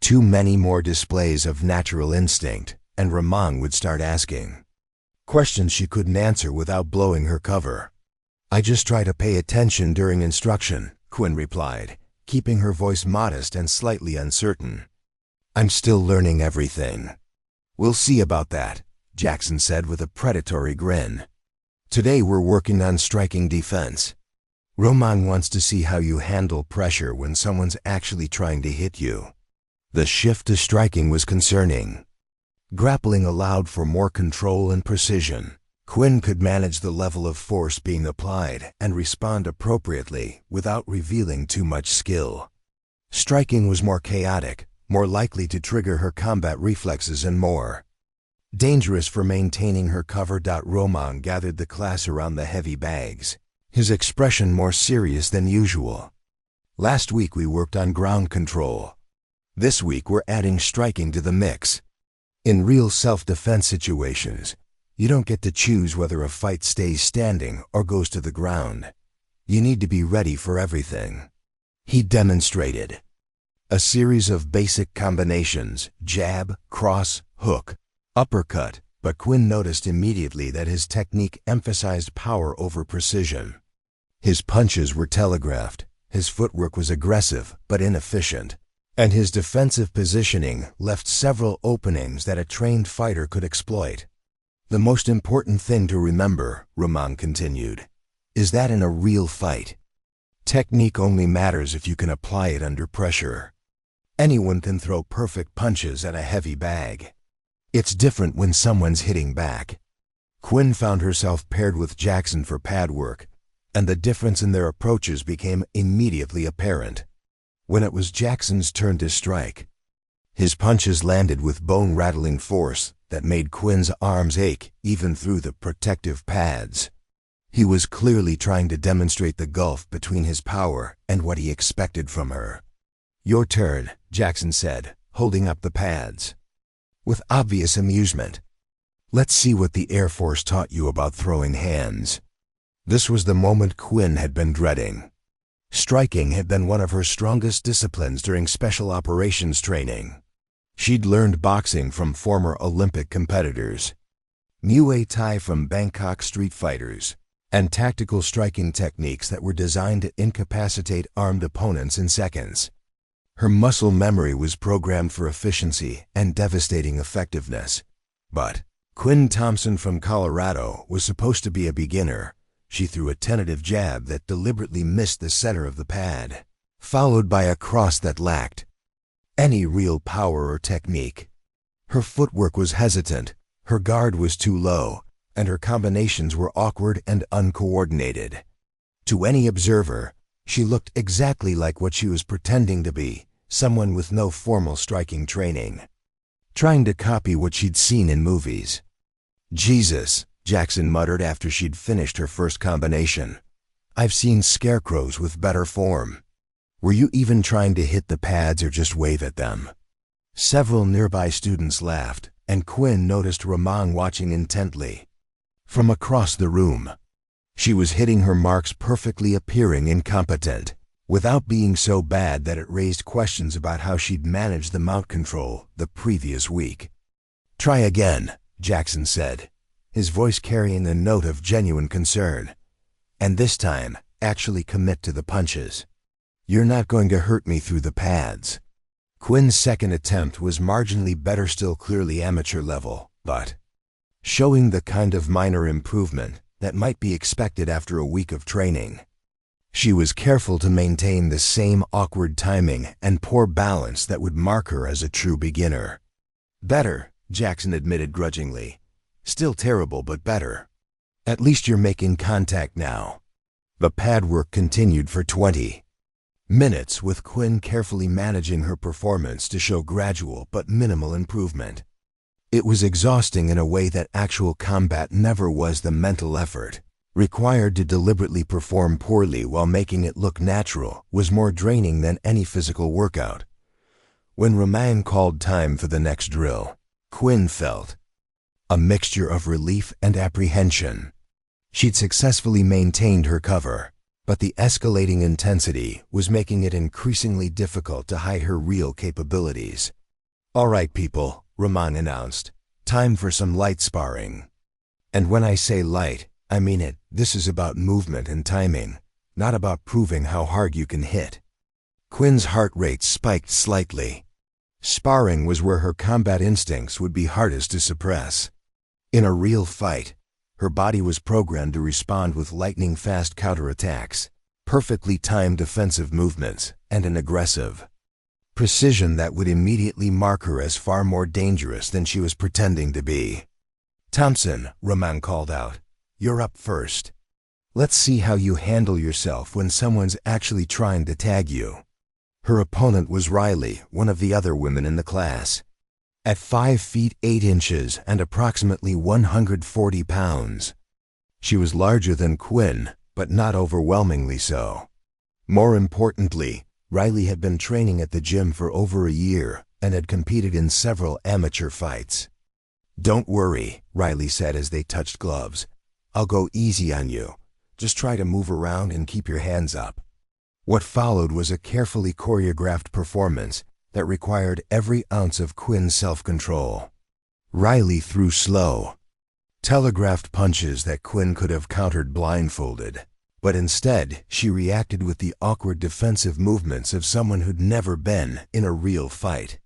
Too many more displays of natural instinct, and Rahman would start asking questions she couldn't answer without blowing her cover. "I just try to pay attention during instruction," Quinn replied, keeping her voice modest and slightly uncertain. "I'm still learning everything." "We'll see about that," Jackson said with a predatory grin. "Today we're working on striking defense. Rahman wants to see how you handle pressure when someone's actually trying to hit you." The shift to striking was concerning. Grappling allowed for more control and precision. Quinn could manage the level of force being applied and respond appropriately without revealing too much skill. Striking was more chaotic, more likely to trigger her combat reflexes and more dangerous for maintaining her cover. Rahman gathered the class around the heavy bags, his expression more serious than usual. "Last week we worked on ground control. This week we're adding striking to the mix. In real self-defense situations, you don't get to choose whether a fight stays standing or goes to the ground. You need to be ready for everything." He demonstrated a series of basic combinations: jab, cross, hook, uppercut, but Quinn noticed immediately that his technique emphasized power over precision. His punches were telegraphed, his footwork was aggressive but inefficient, and his defensive positioning left several openings that a trained fighter could exploit. "The most important thing to remember," Rahman continued, "is that in a real fight, technique only matters if you can apply it under pressure. Anyone can throw perfect punches at a heavy bag. It's different when someone's hitting back. Quinn found herself paired with Jackson for pad work, and the difference in their approaches became immediately apparent. When it was Jackson's turn to strike, his punches landed with bone-rattling force that made Quinn's arms ache even through the protective pads. He was clearly trying to demonstrate the gulf between his power and what he expected from her. "Your turn," Jackson said, holding up the pads. With obvious amusement, "Let's see what the Air Force taught you about throwing hands." This was the moment Quinn had been dreading. Striking had been one of her strongest disciplines during special operations training. She'd learned boxing from former Olympic competitors, Muay Thai from Bangkok street fighters, and tactical striking techniques that were designed to incapacitate armed opponents in seconds. Her muscle memory was programmed for efficiency and devastating effectiveness. But Quinn Thompson from Colorado was supposed to be a beginner. She threw a tentative jab that deliberately missed the center of the pad, followed by a cross that lacked any real power or technique. Her footwork was hesitant, her guard was too low, and her combinations were awkward and uncoordinated. To any observer, she looked exactly like what she was pretending to be, someone with no formal striking training, trying to copy what she'd seen in movies. "Jesus," Jackson muttered after she'd finished her first combination. "I've seen scarecrows with better form." "Were you even trying to hit the pads or just wave at them?" Several nearby students laughed, and Quinn noticed Ramon watching intently. From across the room, she was hitting her marks perfectly, appearing incompetent, without being so bad that it raised questions about how she'd managed the mount control the previous week. "Try again," Jackson said, his voice carrying a note of genuine concern. "And this time, actually commit to the punches. You're not going to hurt me through the pads." Quinn's second attempt was marginally better, still clearly amateur level, but showing the kind of minor improvement that might be expected after a week of training. She was careful to maintain the same awkward timing and poor balance that would mark her as a true beginner. "Better," Jackson admitted grudgingly. "Still terrible, but better. At least you're making contact now." The pad work continued for 20 minutes, with Quinn carefully managing her performance to show gradual but minimal improvement. It was exhausting in a way that actual combat never was. The mental effort required to deliberately perform poorly while making it look natural was more draining than any physical workout. When Ramon called time for the next drill, Quinn felt a mixture of relief and apprehension. She'd successfully maintained her cover, but the escalating intensity was making it increasingly difficult to hide her real capabilities. "All right, people," Ramon announced. "Time for some light sparring. And when I say light, I mean it. This is about movement and timing, not about proving how hard you can hit." Quinn's heart rate spiked slightly. Sparring was where her combat instincts would be hardest to suppress. In a real fight, her body was programmed to respond with lightning-fast counterattacks, perfectly timed defensive movements, and an aggressive precision that would immediately mark her as far more dangerous than she was pretending to be. "Thompson," Ramon called out, "you're up first. Let's see how you handle yourself when someone's actually trying to tag you." Her opponent was Riley, one of the other women in the class. At 5 feet 8 inches and approximately 140 pounds. She was larger than Quinn, but not overwhelmingly so. More importantly, Riley had been training at the gym for over a year and had competed in several amateur fights. "Don't worry," Riley said as they touched gloves. "I'll go easy on you. Just try to move around and keep your hands up." What followed was a carefully choreographed performance that required every ounce of Quinn's self-control. Riley threw slow, telegraphed punches that Quinn could have countered blindfolded, but instead she reacted with the awkward defensive movements of someone who'd never been in a real fight.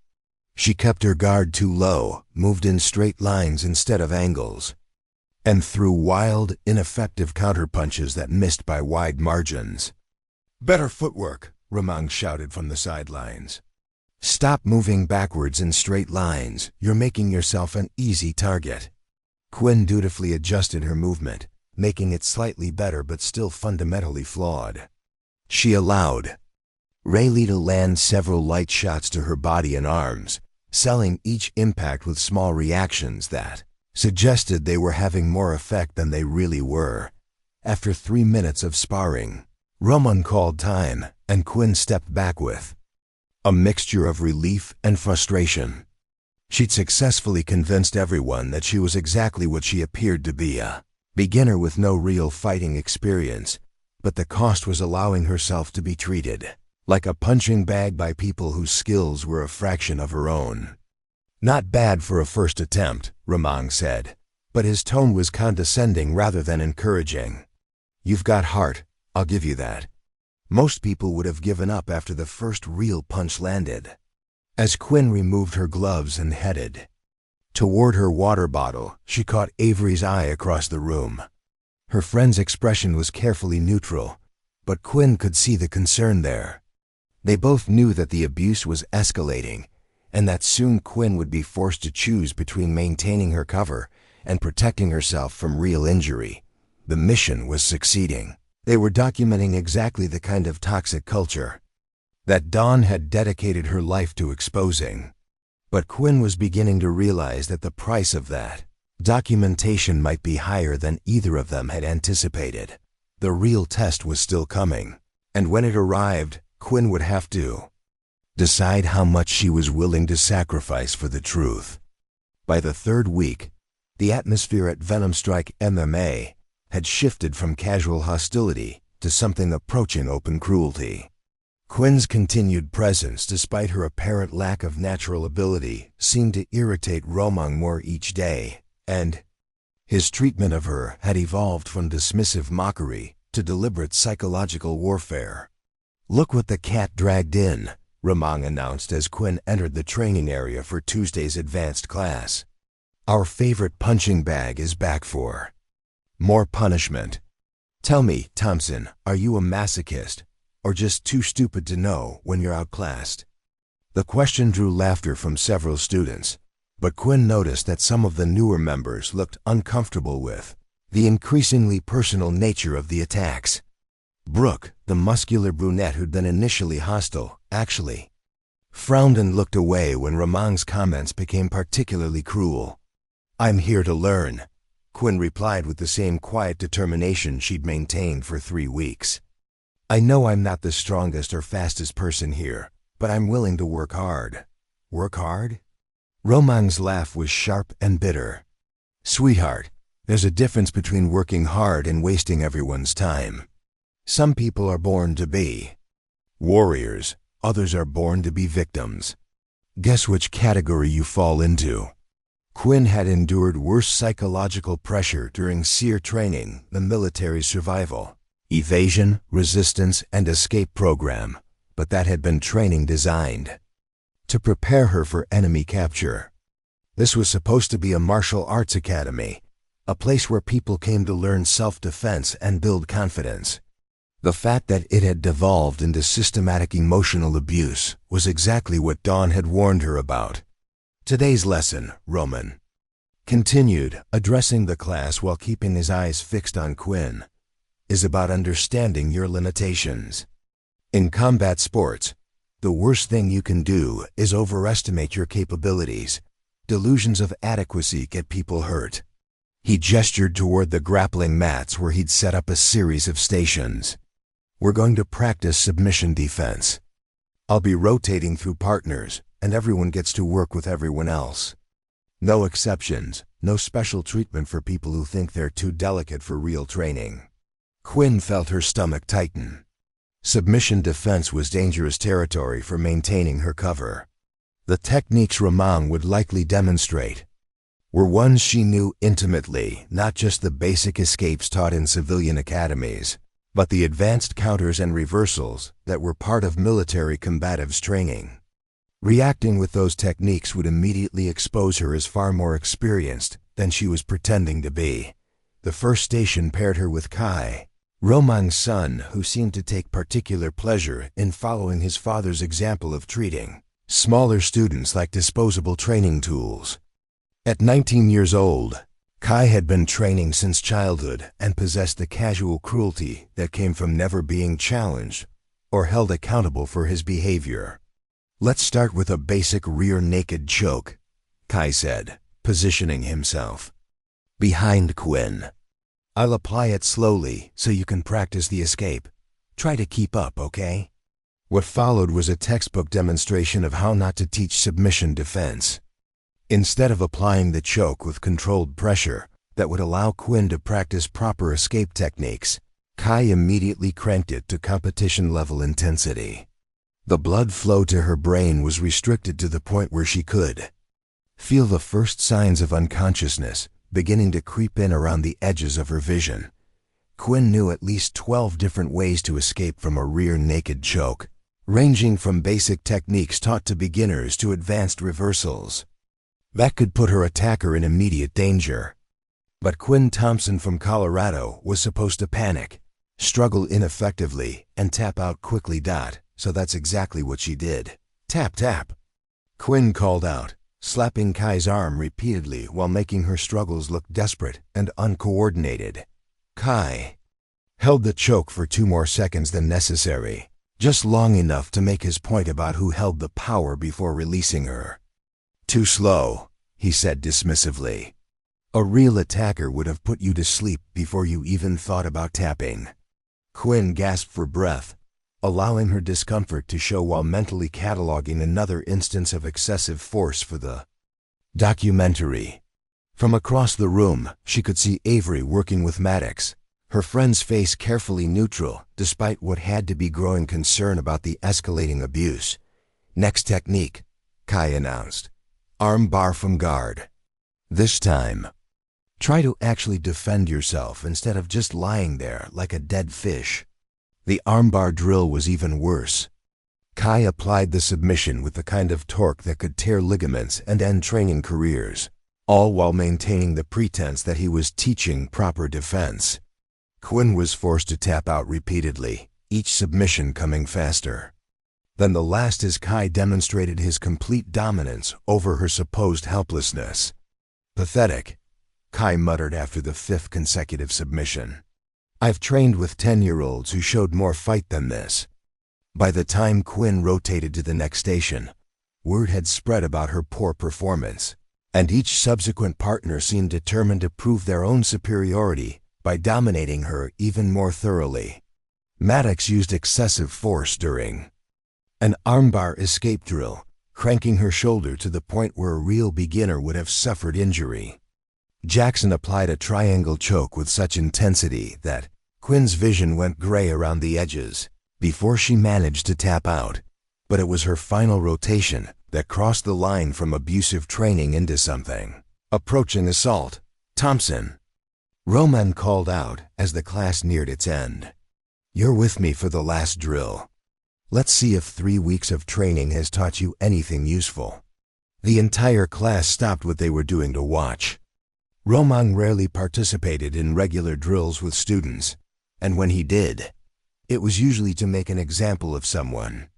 She kept her guard too low, moved in straight lines instead of angles, and threw wild, ineffective counterpunches that missed by wide margins. "Better footwork," Ramon shouted from the sidelines. "Stop moving backwards in straight lines. You're making yourself an easy target." Quinn dutifully adjusted her movement, making it slightly better but still fundamentally flawed. She allowed Rayleigh to land several light shots to her body and arms, selling each impact with small reactions that suggested they were having more effect than they really were. After 3 minutes of sparring, Roman called time, and Quinn stepped back with a mixture of relief and frustration. She'd successfully convinced everyone that she was exactly what she appeared to be, a beginner with no real fighting experience, but the cost was allowing herself to be treated like a punching bag by people whose skills were a fraction of her own. "Not bad for a first attempt," Roman said, but his tone was condescending rather than encouraging. "You've got heart, I'll give you that. Most people would have given up after the first real punch landed." As Quinn removed her gloves and headed toward her water bottle, she caught Avery's eye across the room. Her friend's expression was carefully neutral, but Quinn could see the concern there. They both knew that the abuse was escalating, and that soon Quinn would be forced to choose between maintaining her cover and protecting herself from real injury. The mission was succeeding. They were documenting exactly the kind of toxic culture that Dawn had dedicated her life to exposing. But Quinn was beginning to realize that the price of that documentation might be higher than either of them had anticipated. The real test was still coming, and when it arrived, Quinn would have to decide how much she was willing to sacrifice for the truth. By the third week, the atmosphere at Venom Strike MMA had shifted from casual hostility to something approaching open cruelty. Quinn's continued presence, despite her apparent lack of natural ability, seemed to irritate Roman more each day, and his treatment of her had evolved from dismissive mockery to deliberate psychological warfare. "Look what the cat dragged in," Roman announced as Quinn entered the training area for Tuesday's advanced class. "Our favorite punching bag is back for more punishment. Tell me, Thompson, are you a masochist, or just too stupid to know when you're outclassed?" The question drew laughter from several students, but Quinn noticed that some of the newer members looked uncomfortable with the increasingly personal nature of the attacks. Brooke, the muscular brunette who'd been initially hostile, actually frowned and looked away when Roman's comments became particularly cruel. "I'm here to learn," Quinn replied with the same quiet determination she'd maintained for 3 weeks. "I know I'm not the strongest or fastest person here, but I'm willing to work hard." "Work hard?" Roman's laugh was sharp and bitter. "Sweetheart, there's a difference between working hard and wasting everyone's time. Some people are born to be warriors, others are born to be victims. Guess which category you fall into." Quinn had endured worse psychological pressure during SEER training, the military's survival, evasion, resistance, and escape program, but that had been training designed to prepare her for enemy capture. This was supposed to be a martial arts academy, a place where people came to learn self-defense and build confidence. The fact that it had devolved into systematic emotional abuse was exactly what Dawn had warned her about. "Today's lesson," Roman continued, addressing the class while keeping his eyes fixed on Quinn, "is about understanding your limitations. In combat sports, the worst thing you can do is overestimate your capabilities. Delusions of adequacy get people hurt." He gestured toward the grappling mats where he'd set up a series of stations. "We're going to practice submission defense. I'll be rotating through partners, and everyone gets to work with everyone else. No exceptions, no special treatment for people who think they're too delicate for real training." Quinn felt her stomach tighten. Submission defense was dangerous territory for maintaining her cover. The techniques Roman would likely demonstrate were ones she knew intimately, not just the basic escapes taught in civilian academies, but the advanced counters and reversals that were part of military combatives training. Reacting with those techniques would immediately expose her as far more experienced than she was pretending to be. The first station paired her with Kai, Roman's son, who seemed to take particular pleasure in following his father's example of treating smaller students like disposable training tools. At 19 years old, Kai had been training since childhood and possessed the casual cruelty that came from never being challenged or held accountable for his behavior. "Let's start with a basic rear naked choke," Kai said, positioning himself behind Quinn. "I'll apply it slowly so you can practice the escape. Try to keep up, okay?" What followed was a textbook demonstration of how not to teach submission defense. Instead of applying the choke with controlled pressure that would allow Quinn to practice proper escape techniques, Kai immediately cranked it to competition-level intensity. The blood flow to her brain was restricted to the point where she could feel the first signs of unconsciousness beginning to creep in around the edges of her vision. Quinn knew at least 12 different ways to escape from a rear naked choke, ranging from basic techniques taught to beginners to advanced reversals. That could put her attacker in immediate danger. But Quinn Thompson from Colorado was supposed to panic, struggle ineffectively, and tap out quickly. So that's exactly what she did. "Tap, tap," Quinn called out, slapping Kai's arm repeatedly while making her struggles look desperate and uncoordinated. Kai held the choke for 2 more seconds than necessary, just long enough to make his point about who held the power before releasing her. "Too slow," he said dismissively. "A real attacker would have put you to sleep before you even thought about tapping." Quinn gasped for breath, allowing her discomfort to show while mentally cataloging another instance of excessive force for the documentary. From across the room, she could see Avery working with Maddox, her friend's face carefully neutral despite what had to be growing concern about the escalating abuse. "Next technique," Kai announced. "Arm bar from guard. This time, try to actually defend yourself instead of just lying there like a dead fish." The armbar drill was even worse. Kai applied the submission with the kind of torque that could tear ligaments and end training careers, all while maintaining the pretense that he was teaching proper defense. Quinn was forced to tap out repeatedly, each submission coming faster than the last as Kai demonstrated his complete dominance over her supposed helplessness. "Pathetic," Kai muttered after the 5th consecutive submission. "I've trained with 10-year-olds who showed more fight than this." By the time Quinn rotated to the next station, word had spread about her poor performance, and each subsequent partner seemed determined to prove their own superiority by dominating her even more thoroughly. Maddox used excessive force during an armbar escape drill, cranking her shoulder to the point where a real beginner would have suffered injury. Jackson applied a triangle choke with such intensity that Quinn's vision went gray around the edges before she managed to tap out. But it was her final rotation that crossed the line from abusive training into something approaching assault. "Thompson," Roman called out as the class neared its end. "You're with me for the last drill. Let's see if 3 weeks of training has taught you anything useful." The entire class stopped what they were doing to watch. Roman rarely participated in regular drills with students, and when he did, it was usually to make an example of someone.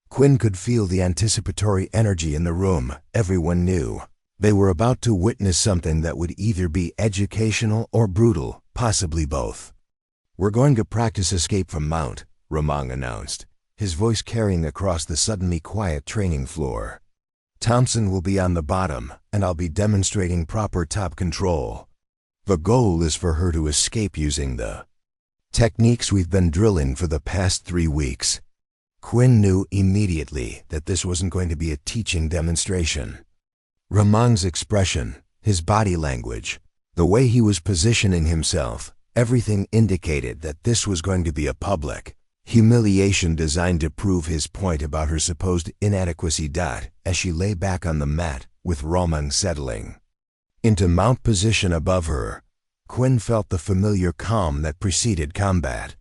Quinn could feel the anticipatory energy in the room. Everyone knew they were about to witness something that would either be educational or brutal, possibly both. "We're going to practice escape from mount," Roman announced, his voice carrying across the suddenly quiet training floor. "Thompson will be on the bottom, and I'll be demonstrating proper top control. The goal is for her to escape using the techniques we've been drilling for the past 3 weeks. Quinn knew immediately that this wasn't going to be a teaching demonstration. Roman's expression, his body language, the way he was positioning himself, everything indicated that this was going to be a public humiliation designed to prove his point about her supposed inadequacy. As she lay back on the mat, with Roman settling into mount position above her, Quinn felt the familiar calm that preceded combat.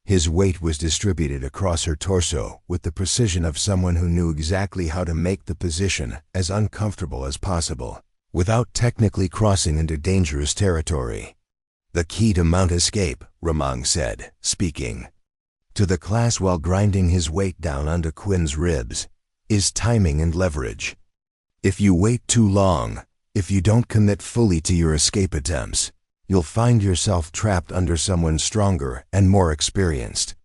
His weight was distributed across her torso with the precision of someone who knew exactly how to make the position as uncomfortable as possible, without technically crossing into dangerous territory. "The key to mount escape," Roman said, speaking to the class while grinding his weight down onto Quinn's ribs, "is timing and leverage. If you wait too long, If you don't commit fully to your escape attempts, you'll find yourself trapped under someone stronger and more experienced.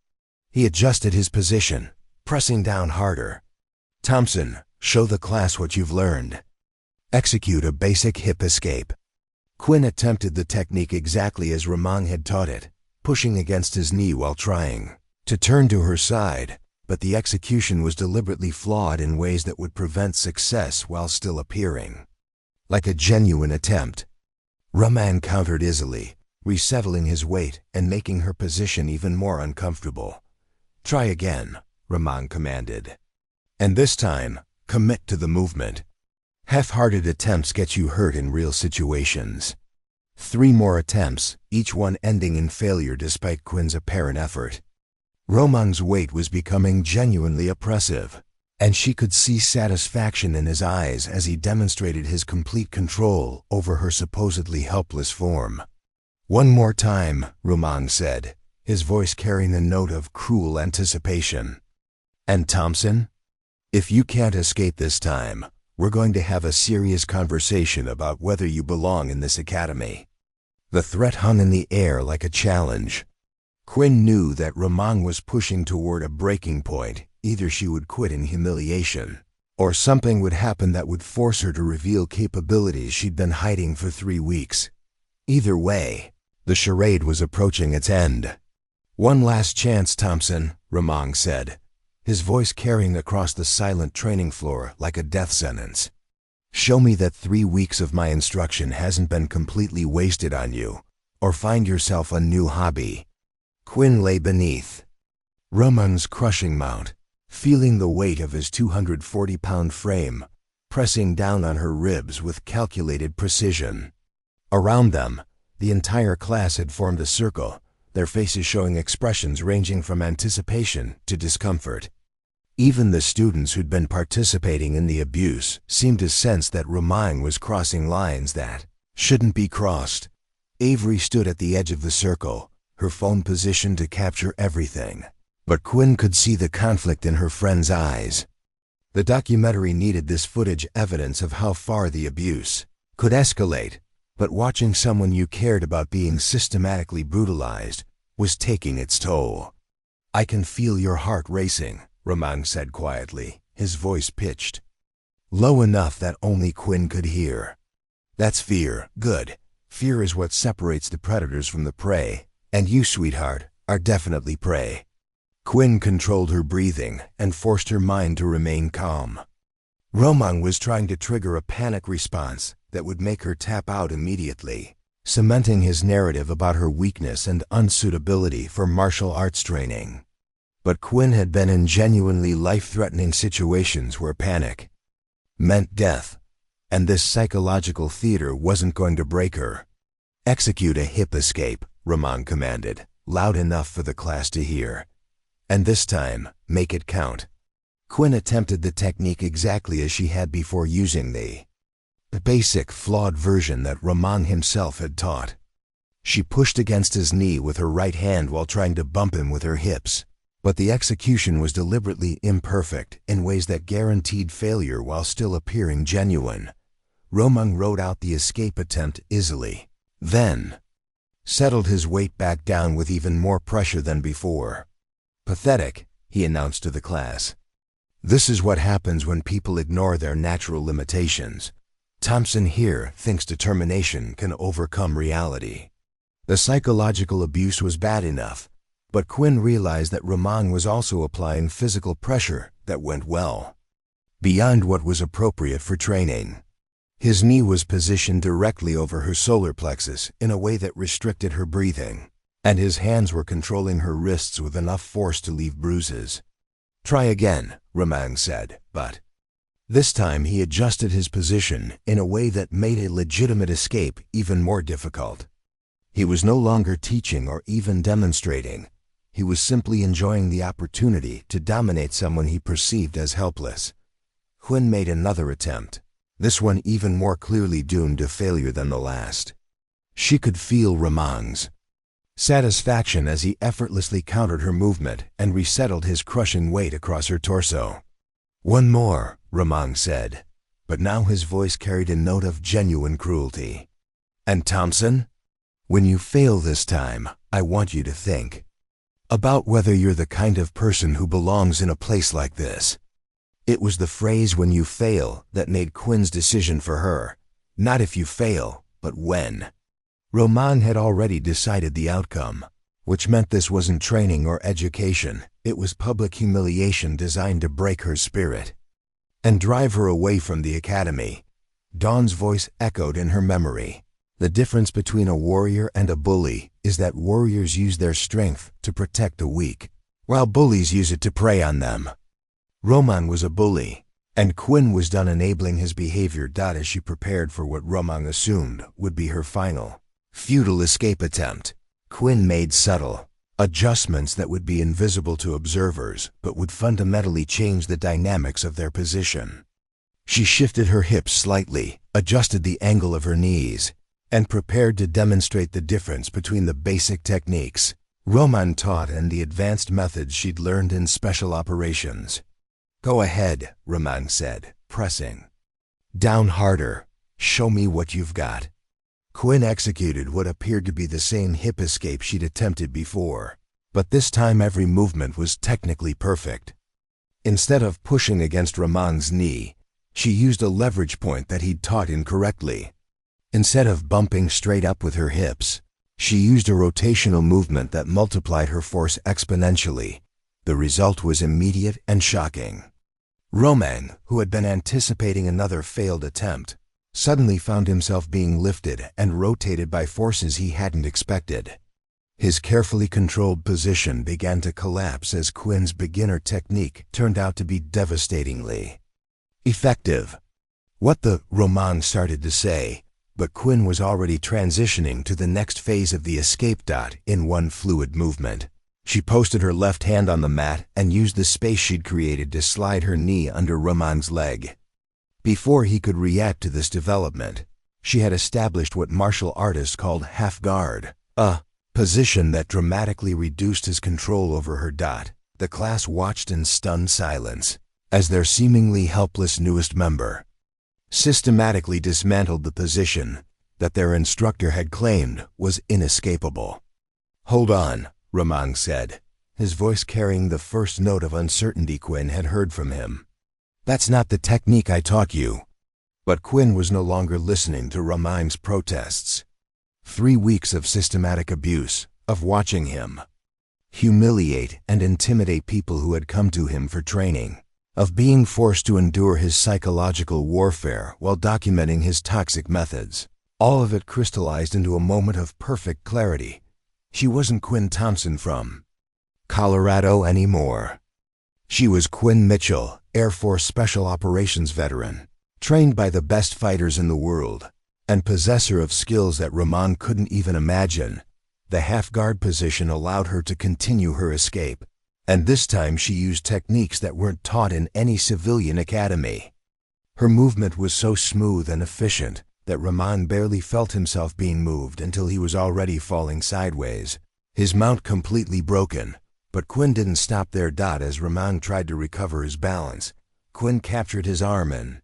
He adjusted his position, pressing down harder. Thompson, show the class what you've learned. Execute a basic hip escape. Quinn attempted the technique exactly as Ramon had taught it, pushing against his knee while trying to turn to her side, but the execution was deliberately flawed in ways that would prevent success while still appearing like a genuine attempt. Ramon countered easily, resettling his weight and making her position even more uncomfortable. Try again, Ramon commanded. And this time, commit to the movement. Half-hearted attempts get you hurt in real situations. 3 more attempts, each one ending in failure despite Quinn's apparent effort. Ramon's weight was becoming genuinely oppressive, and she could see satisfaction in his eyes as he demonstrated his complete control over her supposedly helpless form. One more time, Ramon said, his voice carrying a note of cruel anticipation. And Thompson? If you can't escape this time, we're going to have a serious conversation about whether you belong in this academy. The threat hung in the air like a challenge. Quinn knew that Ramon was pushing toward a breaking point. Either she would quit in humiliation, or something would happen that would force her to reveal capabilities she'd been hiding for 3 weeks. Either way, the charade was approaching its end. One last chance, Thompson, Ramon said, his voice carrying across the silent training floor like a death sentence. Show me that 3 weeks of my instruction hasn't been completely wasted on you, or find yourself a new hobby. Quinn lay beneath Ramon's crushing mount, feeling the weight of his 240-pound frame, pressing down on her ribs with calculated precision. Around them, the entire class had formed a circle, their faces showing expressions ranging from anticipation to discomfort. Even the students who'd been participating in the abuse seemed to sense that Ramon was crossing lines that shouldn't be crossed. Avery stood at the edge of the circle, her phone positioned to capture everything. But Quinn could see the conflict in her friend's eyes. The documentary needed this footage evidence of how far the abuse could escalate, but watching someone you cared about being systematically brutalized was taking its toll. I can feel your heart racing, Ramon said quietly, his voice pitched low enough that only Quinn could hear. That's fear. Good. Fear is what separates the predators from the prey, and you, sweetheart, are definitely prey. Quinn controlled her breathing and forced her mind to remain calm. Ramon was trying to trigger a panic response that would make her tap out immediately, cementing his narrative about her weakness and unsuitability for martial arts training. But Quinn had been in genuinely life-threatening situations where panic meant death, and this psychological theater wasn't going to break her. Execute a hip escape, Ramon commanded, loud enough for the class to hear. And this time, make it count. Quinn attempted the technique exactly as she had before using the basic, flawed version that Ramon himself had taught. She pushed against his knee with her right hand while trying to bump him with her hips, but the execution was deliberately imperfect in ways that guaranteed failure while still appearing genuine. Ramon rode out the escape attempt easily, then settled his weight back down with even more pressure than before. Pathetic, he announced to the class. This is what happens when people ignore their natural limitations. Thompson here thinks determination can overcome reality. The psychological abuse was bad enough, but Quinn realized that Ramon was also applying physical pressure that went well beyond what was appropriate for training. His knee was positioned directly over her solar plexus in a way that restricted her breathing, and his hands were controlling her wrists with enough force to leave bruises. Try again, Ramon said, but this time he adjusted his position in a way that made a legitimate escape even more difficult. He was no longer teaching or even demonstrating. He was simply enjoying the opportunity to dominate someone he perceived as helpless. Quinn made another attempt, this one even more clearly doomed to failure than the last. She could feel Ramon's satisfaction as he effortlessly countered her movement and resettled his crushing weight across her torso. One more, Ramon said, but now his voice carried a note of genuine cruelty. "And Thompson? When you fail this time, I want you to think about whether you're the kind of person who belongs in a place like this." It was the phrase "when you fail" that made Quinn's decision for her. Not if you fail, but when. Roman had already decided the outcome, which meant this wasn't training or education. It was public humiliation designed to break her spirit and drive her away from the academy. Dawn's voice echoed in her memory. The difference between a warrior and a bully is that warriors use their strength to protect the weak, while bullies use it to prey on them. Roman was a bully, and Quinn was done enabling his behavior. As she prepared for what Roman assumed would be her final, futile escape attempt, Quinn made subtle adjustments that would be invisible to observers but would fundamentally change the dynamics of their position. She shifted her hips slightly, adjusted the angle of her knees, and prepared to demonstrate the difference between the basic techniques Roman taught and the advanced methods she'd learned in special operations. "Go ahead," Roman said, pressing down harder. "Show me what you've got." Quinn executed what appeared to be the same hip escape she'd attempted before, but this time every movement was technically perfect. Instead of pushing against Roman's knee, she used a leverage point that he'd taught incorrectly. Instead of bumping straight up with her hips, she used a rotational movement that multiplied her force exponentially. The result was immediate and shocking. Roman, who had been anticipating another failed attempt, suddenly found himself being lifted and rotated by forces he hadn't expected. His carefully controlled position began to collapse as Quinn's beginner technique turned out to be devastatingly effective. "What the?" Roman started to say, but Quinn was already transitioning to the next phase of the escape. In one fluid movement, she posted her left hand on the mat and used the space she'd created to slide her knee under Roman's leg. Before he could react to this development, she had established what martial artists called half guard, a position that dramatically reduced his control over her. The class watched in stunned silence as their seemingly helpless newest member systematically dismantled the position that their instructor had claimed was inescapable. "Hold on," Roman said, his voice carrying the first note of uncertainty Quinn had heard from him. "That's not the technique I taught you." But Quinn was no longer listening to Roman's protests. 3 weeks of systematic abuse, of watching him humiliate and intimidate people who had come to him for training, of being forced to endure his psychological warfare while documenting his toxic methods. All of it crystallized into a moment of perfect clarity. She wasn't Quinn Thompson from Colorado anymore. She was Quinn Mitchell, Air Force Special Operations veteran, trained by the best fighters in the world, and possessor of skills that Roman couldn't even imagine. The half-guard position allowed her to continue her escape, and this time she used techniques that weren't taught in any civilian academy. Her movement was so smooth and efficient that Roman barely felt himself being moved until he was already falling sideways, his mount completely broken. But Quinn didn't stop there. As Roman tried to recover his balance, Quinn captured his arm in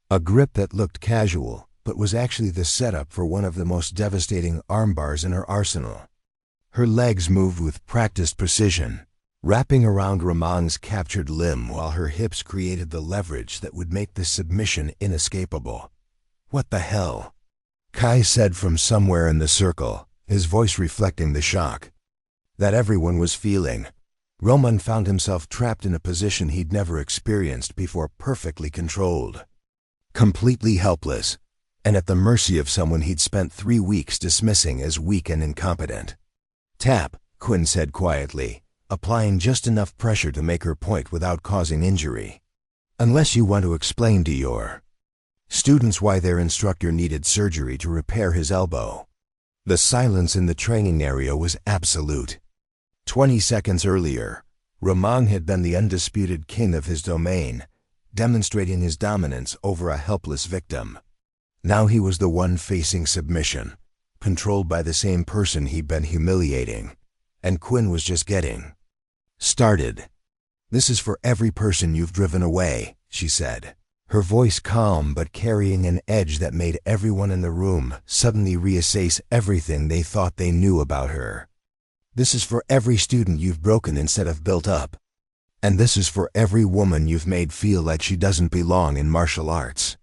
a grip that looked casual, but was actually the setup for one of the most devastating armbars in her arsenal. Her legs moved with practiced precision, wrapping around Roman's captured limb while her hips created the leverage that would make this submission inescapable. "What the hell?" Kai said from somewhere in the circle, his voice reflecting the shock that everyone was feeling. Roman found himself trapped in a position he'd never experienced before, perfectly controlled, completely helpless, and at the mercy of someone he'd spent 3 weeks dismissing as weak and incompetent. "Tap," Quinn said quietly, applying just enough pressure to make her point without causing injury. "Unless you want to explain to your students why their instructor needed surgery to repair his elbow." The silence in the training area was absolute. 20 seconds earlier, Roman had been the undisputed king of his domain, demonstrating his dominance over a helpless victim. Now he was the one facing submission, controlled by the same person he'd been humiliating, and Quinn was just getting started. "This is for every person you've driven away," she said, her voice calm but carrying an edge that made everyone in the room suddenly reassess everything they thought they knew about her. This is for every student you've broken instead of built up. And this is for every woman you've made feel like she doesn't belong in martial arts.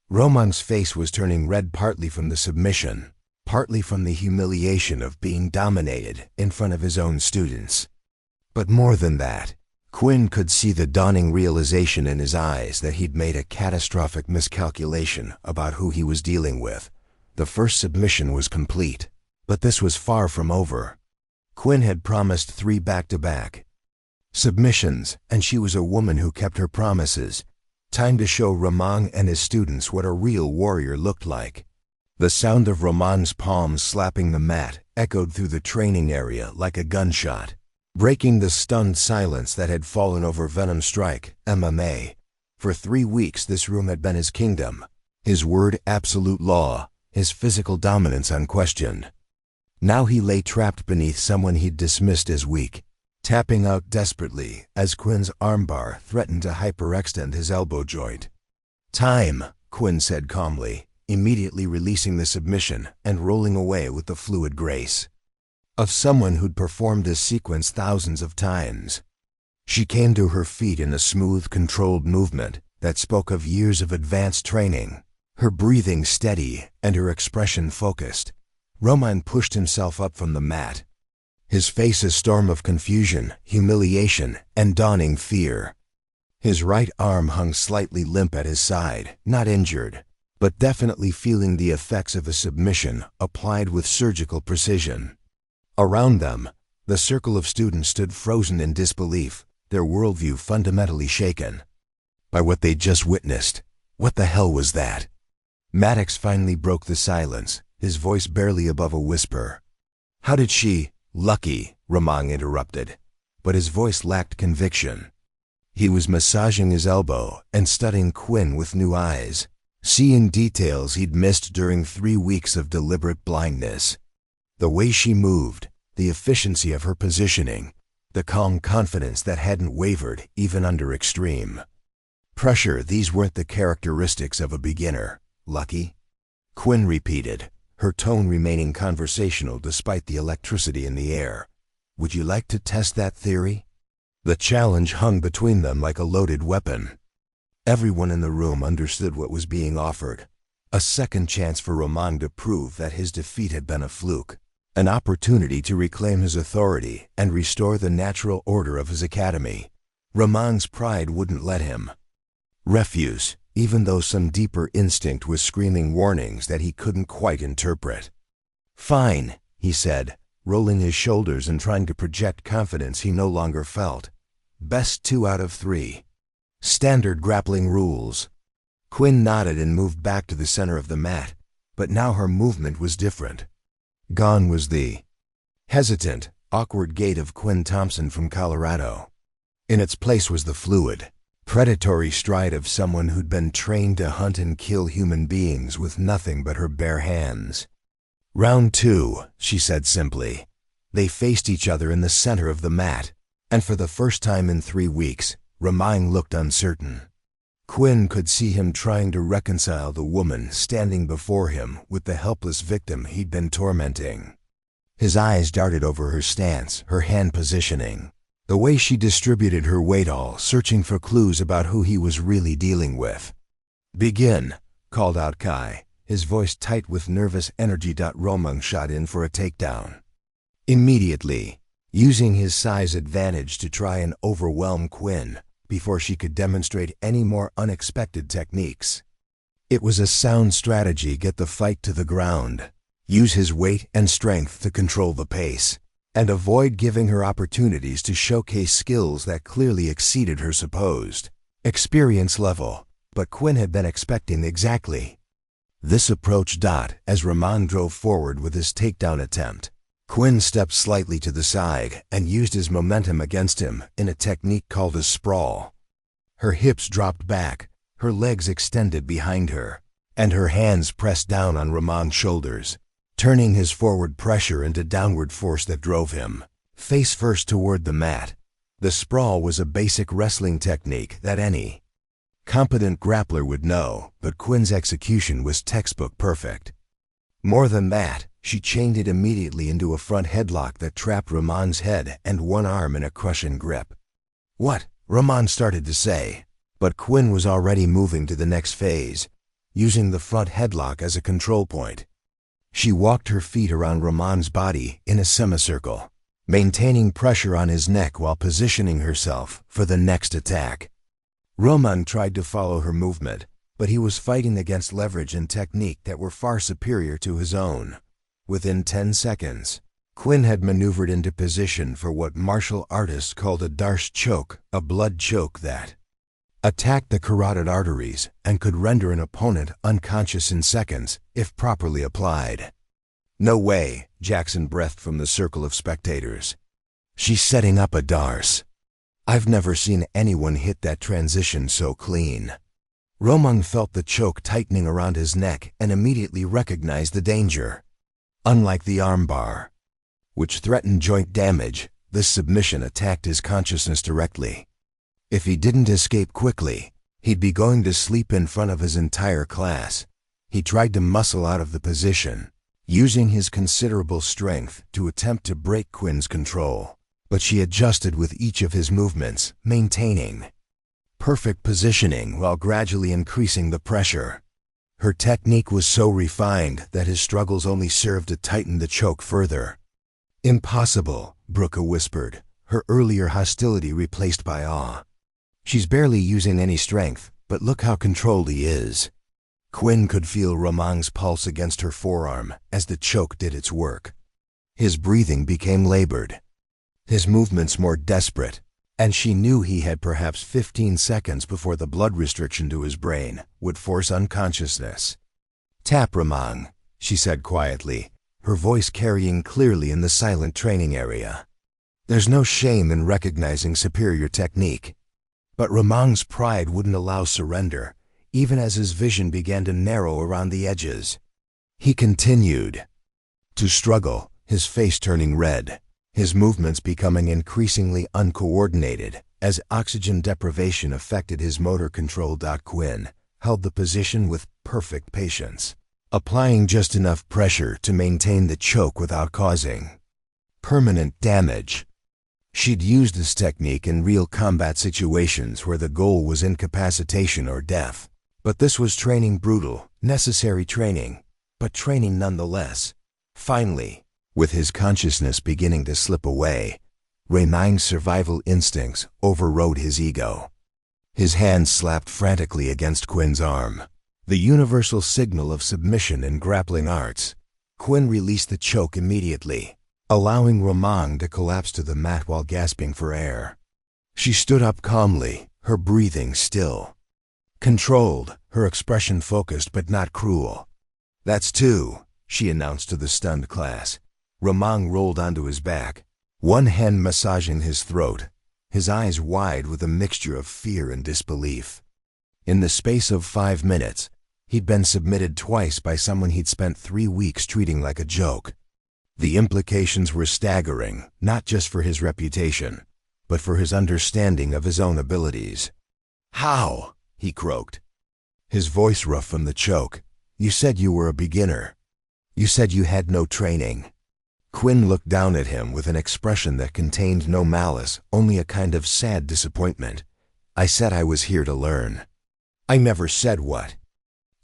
Roman's face was turning red, partly from the submission, partly from the humiliation of being dominated in front of his own students. But more than that, Quinn could see the dawning realization in his eyes that he'd made a catastrophic miscalculation about who he was dealing with. The first submission was complete, but this was far from over. Quinn had promised 3 back-to-back submissions, and she was a woman who kept her promises. Time to show Roman and his students what a real warrior looked like. The sound of Roman's palms slapping the mat echoed through the training area like a gunshot, breaking the stunned silence that had fallen over Venom Strike MMA. For 3 weeks this room had been his kingdom, his word absolute law, his physical dominance unquestioned. Now he lay trapped beneath someone he'd dismissed as weak, tapping out desperately as Quinn's armbar threatened to hyperextend his elbow joint. "Time," Quinn said calmly, immediately releasing the submission and rolling away with the fluid grace of someone who'd performed this sequence thousands of times. She came to her feet in a smooth, controlled movement that spoke of years of advanced training, her breathing steady and her expression focused. Roman pushed himself up from the mat, his face a storm of confusion, humiliation, and dawning fear. His right arm hung slightly limp at his side, not injured, but definitely feeling the effects of a submission applied with surgical precision. Around them, the circle of students stood frozen in disbelief, their worldview fundamentally shaken by what they'd just witnessed. What the hell was that? Maddox finally broke the silence, his voice barely above a whisper. "How did she—" "Lucky," Roman interrupted, but his voice lacked conviction. He was massaging his elbow and studying Quinn with new eyes, seeing details he'd missed during 3 weeks of deliberate blindness. The way she moved, the efficiency of her positioning, the calm confidence that hadn't wavered even under extreme pressure. These weren't the characteristics of a beginner. "Lucky?" Quinn repeated, her tone remaining conversational despite the electricity in the air. "Would you like to test that theory?" The challenge hung between them like a loaded weapon. Everyone in the room understood what was being offered. A second chance for Roman to prove that his defeat had been a fluke. An opportunity to reclaim his authority and restore the natural order of his academy. Roman's pride wouldn't let him refuse, even though some deeper instinct was screaming warnings that he couldn't quite interpret. "Fine," he said, rolling his shoulders and trying to project confidence he no longer felt. "Best 2 out of 3. Standard grappling rules." Quinn nodded and moved back to the center of the mat, but now her movement was different. Gone was the hesitant, awkward gait of Quinn Thompson from Colorado. In its place was the fluid, predatory stride of someone who'd been trained to hunt and kill human beings with nothing but her bare hands. "Round 2, she said simply. They faced each other in the center of the mat, and for the first time in 3 weeks, Roman looked uncertain. Quinn could see him trying to reconcile the woman standing before him with the helpless victim he'd been tormenting. His eyes darted over her stance, her hand positioning, the way she distributed her weight, all searching for clues about who he was really dealing with. "Begin," called out Kai, his voice tight with nervous energy. Roman shot in for a takedown immediately, using his size advantage to try and overwhelm Quinn before she could demonstrate any more unexpected techniques. It was a sound strategy: get the fight to the ground, use his weight and strength to control the pace, and avoid giving her opportunities to showcase skills that clearly exceeded her supposed experience level. But Quinn had been expecting exactly this approach. As Roman drove forward with his takedown attempt, Quinn stepped slightly to the side and used his momentum against him in a technique called a sprawl. Her hips dropped back, her legs extended behind her, and her hands pressed down on Roman's shoulders, turning his forward pressure into downward force that drove him face first toward the mat. The sprawl was a basic wrestling technique that any Competent grappler would know, but Quinn's execution was textbook perfect. More than that, she chained it immediately into a front headlock that trapped Rahman's head and one arm in a crushing grip. "What?" Rahman started to say, but Quinn was already moving to the next phase, using the front headlock as a control point. She walked her feet around Rahman's body in a semicircle, maintaining pressure on his neck while positioning herself for the next attack. Rahman tried to follow her movement, but he was fighting against leverage and technique that were far superior to his own. Within 10 seconds, Quinn had maneuvered into position for what martial artists called a darce choke, a blood choke that attacked the carotid arteries and could render an opponent unconscious in seconds if properly applied. "No way," Jackson breathed from the circle of spectators. "She's setting up a darce. I've never seen anyone hit that transition so clean." Rahman felt the choke tightening around his neck and immediately recognized the danger. Unlike the armbar, which threatened joint damage, this submission attacked his consciousness directly. If he didn't escape quickly, he'd be going to sleep in front of his entire class. He tried to muscle out of the position, using his considerable strength to attempt to break Quinn's control, but she adjusted with each of his movements, maintaining perfect positioning while gradually increasing the pressure. Her technique was so refined that his struggles only served to tighten the choke further. "Impossible," Brooke whispered, her earlier hostility replaced by awe. "She's barely using any strength, but look how controlled he is." Quinn could feel Rahman's pulse against her forearm as the choke did its work. His breathing became labored, his movements more desperate, and she knew he had perhaps 15 seconds before the blood restriction to his brain would force unconsciousness. "Tap, Rahman," she said quietly, her voice carrying clearly in the silent training area. There's no shame in recognizing superior technique. But Rahman's pride wouldn't allow surrender, even as his vision began to narrow around the edges. He continued to struggle, his face turning red, his movements becoming increasingly uncoordinated as oxygen deprivation affected his motor control. Quinn held the position with perfect patience, applying just enough pressure to maintain the choke without causing permanent damage. She'd used this technique in real combat situations where the goal was incapacitation or death. But this was training, brutal, necessary training, but training nonetheless. Finally, with his consciousness beginning to slip away, Rahman's survival instincts overrode his ego. His hand slapped frantically against Quinn's arm, the universal signal of submission in grappling arts. Quinn released the choke immediately, allowing Rahman to collapse to the mat while gasping for air. She stood up calmly, her breathing still. Controlled, her expression focused but not cruel. "That's two," she announced to the stunned class. Rahman rolled onto his back, one hand massaging his throat, his eyes wide with a mixture of fear and disbelief. In the space of 5 minutes, he'd been submitted twice by someone he'd spent 3 weeks treating like a joke. The implications were staggering, not just for his reputation, but for his understanding of his own abilities. "How?" he croaked, his voice rough from the choke. "You said you were a beginner. You said you had no training." Quinn looked down at him with an expression that contained no malice, only a kind of sad disappointment. "I said I was here to learn. I never said what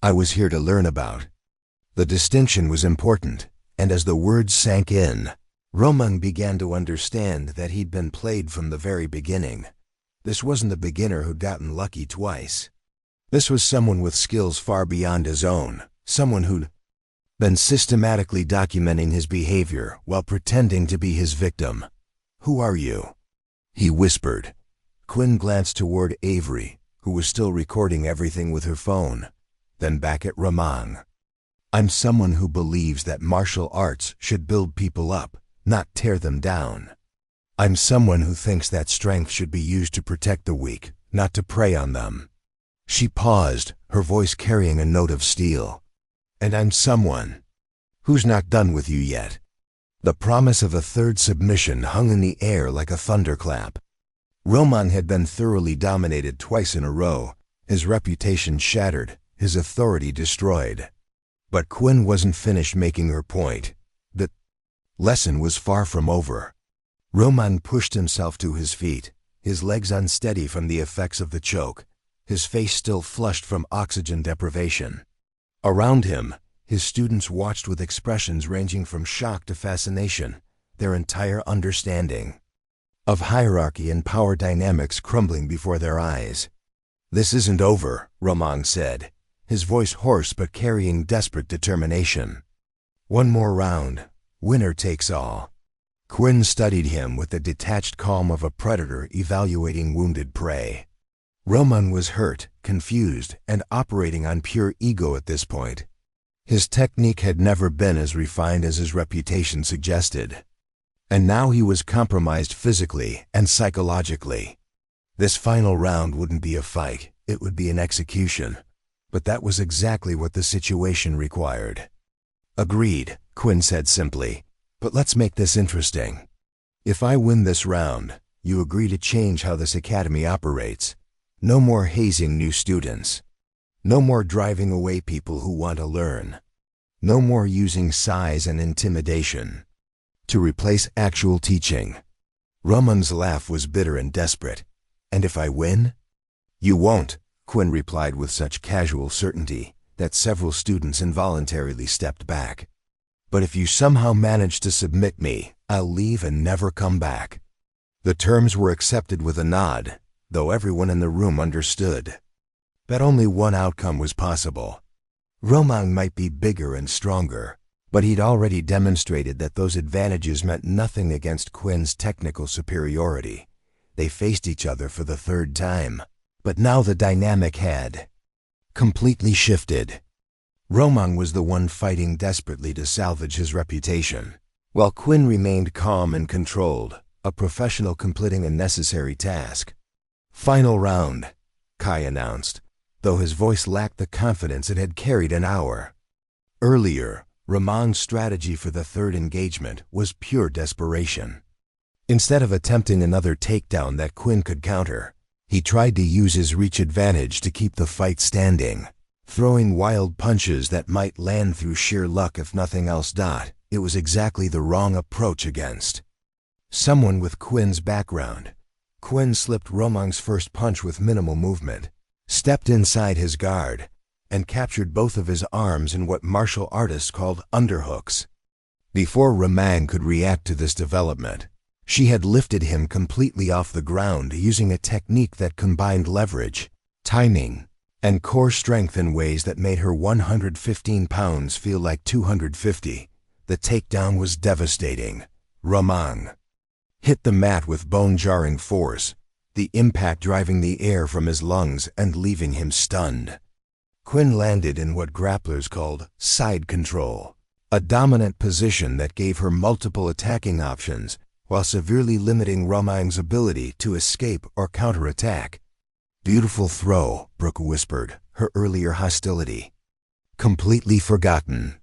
I was here to learn about." The distinction was important, and as the words sank in, Rahman began to understand that he'd been played from the very beginning. This wasn't a beginner who'd gotten lucky twice. This was someone with skills far beyond his own, someone who'd been systematically documenting his behavior while pretending to be his victim. "Who are you?" he whispered. Quinn glanced toward Avery, who was still recording everything with her phone, then back at Rahman. "I'm someone who believes that martial arts should build people up, not tear them down. I'm someone who thinks that strength should be used to protect the weak, not to prey on them." She paused, her voice carrying a note of steel. "And I'm someone who's not done with you yet." The promise of a third submission hung in the air like a thunderclap. Rahman had been thoroughly dominated twice in a row, his reputation shattered, his authority destroyed. But Quinn wasn't finished making her point. The lesson was far from over. Roman pushed himself to his feet, his legs unsteady from the effects of the choke, his face still flushed from oxygen deprivation. Around him, his students watched with expressions ranging from shock to fascination, their entire understanding of hierarchy and power dynamics crumbling before their eyes. "This isn't over," Roman said, his voice hoarse but carrying desperate determination. "One more round. Winner takes all." Quinn studied him with the detached calm of a predator evaluating wounded prey. Roman was hurt, confused, and operating on pure ego at this point. His technique had never been as refined as his reputation suggested. And now he was compromised physically and psychologically. This final round wouldn't be a fight, it would be an execution. But that was exactly what the situation required. "Agreed," Quinn said simply, "but let's make this interesting. If I win this round, you agree to change how this academy operates. No more hazing new students. No more driving away people who want to learn. No more using size and intimidation to replace actual teaching." Roman's laugh was bitter and desperate. "And if I win?" "You won't," Quinn replied with such casual certainty that several students involuntarily stepped back. "But if you somehow manage to submit me, I'll leave and never come back." The terms were accepted with a nod, though everyone in the room understood that only one outcome was possible. Roman might be bigger and stronger, but he'd already demonstrated that those advantages meant nothing against Quinn's technical superiority. They faced each other for the third time, but now the dynamic had completely shifted. Roman was the one fighting desperately to salvage his reputation, while Quinn remained calm and controlled, a professional completing a necessary task. "Final round," Kai announced, though his voice lacked the confidence it had carried an hour earlier. Roman's strategy for the third engagement was pure desperation. Instead of attempting another takedown that Quinn could counter, he tried to use his reach advantage to keep the fight standing, throwing wild punches that might land through sheer luck if nothing else. It was exactly the wrong approach against someone with Quinn's background. Quinn slipped Roman's first punch with minimal movement, stepped inside his guard, and captured both of his arms in what martial artists called underhooks. Before Roman could react to this development, she had lifted him completely off the ground using a technique that combined leverage, timing, and core strength in ways that made her 115 pounds feel like 250. The takedown was devastating. Roman hit the mat with bone-jarring force, the impact driving the air from his lungs and leaving him stunned. Quinn landed in what grapplers called side control, a dominant position that gave her multiple attacking options while severely limiting Roman's ability to escape or counterattack. "Beautiful throw," Brooke whispered, her earlier hostility completely forgotten.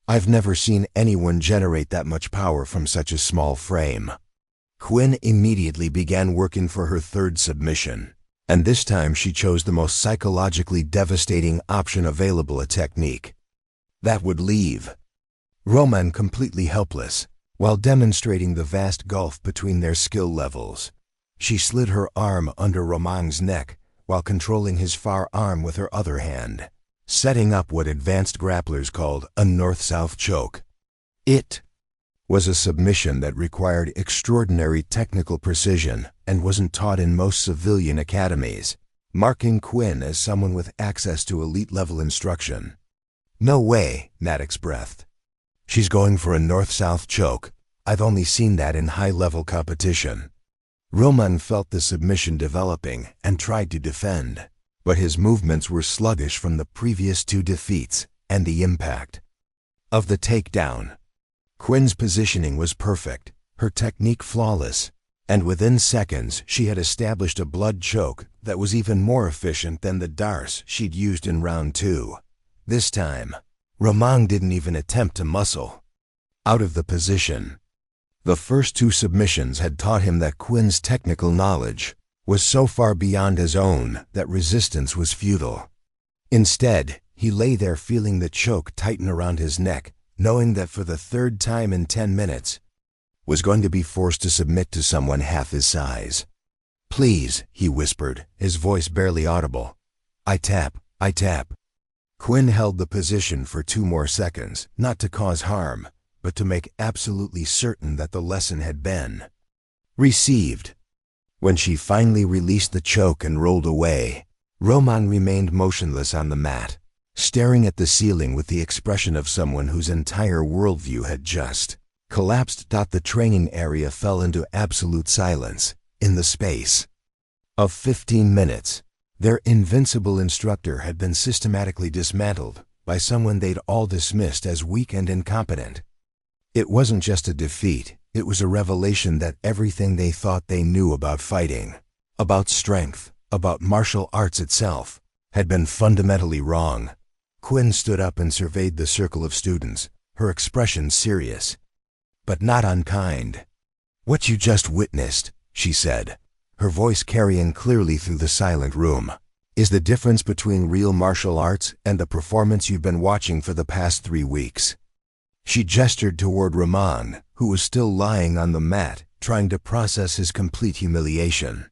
"I've never seen anyone generate that much power from such a small frame." Quinn immediately began working for her third submission, and this time she chose the most psychologically devastating option available, a technique that would leave Roman completely helpless, while demonstrating the vast gulf between their skill levels. She slid her arm under Roman's neck while controlling his far arm with her other hand, setting up what advanced grapplers called a north-south choke. It was a submission that required extraordinary technical precision and wasn't taught in most civilian academies, marking Quinn as someone with access to elite-level instruction. "No way," Maddox breathed. "She's going for a north-south choke. I've only seen that in high-level competition." Roman felt the submission developing and tried to defend, but his movements were sluggish from the previous two defeats and the impact of the takedown. Quinn's positioning was perfect, her technique flawless, and within seconds she had established a blood choke that was even more efficient than the darce she'd used in round 2. This time, Roman didn't even attempt to muscle out of the position. The first two submissions had taught him that Quinn's technical knowledge was so far beyond his own that resistance was futile. Instead, he lay there feeling the choke tighten around his neck, knowing that for the third time in 10 minutes, was going to be forced to submit to someone half his size. "Please," he whispered, his voice barely audible. I tap. Quinn held the position for 2 more seconds, not to cause harm, but to make absolutely certain that the lesson had been received. When she finally released the choke and rolled away, Roman remained motionless on the mat, staring at the ceiling with the expression of someone whose entire worldview had just collapsed. The training area fell into absolute silence. In the space of 15 minutes, their invincible instructor had been systematically dismantled by someone they'd all dismissed as weak and incompetent. It wasn't just a defeat, it was a revelation that everything they thought they knew about fighting, about strength, about martial arts itself, had been fundamentally wrong. Quinn stood up and surveyed the circle of students, her expression serious, but not unkind. "What you just witnessed," she said, her voice carrying clearly through the silent room, "is the difference between real martial arts and the performance you've been watching for the past 3 weeks. She gestured toward Rahman, who was still lying on the mat, trying to process his complete humiliation.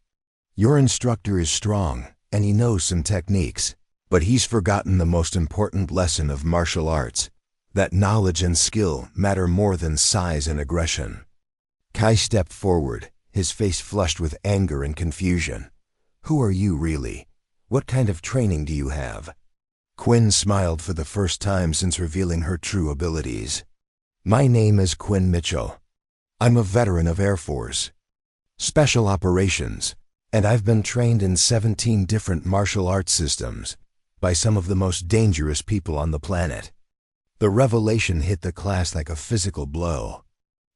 "Your instructor is strong, and he knows some techniques, but he's forgotten the most important lesson of martial arts, that knowledge and skill matter more than size and aggression." Kai stepped forward, his face flushed with anger and confusion. "Who are you really? What kind of training do you have?" Quinn smiled for the first time since revealing her true abilities. "My name is Quinn Mitchell. I'm a veteran of Air Force Special Operations, and I've been trained in 17 different martial arts systems by some of the most dangerous people on the planet." The revelation hit the class like a physical blow.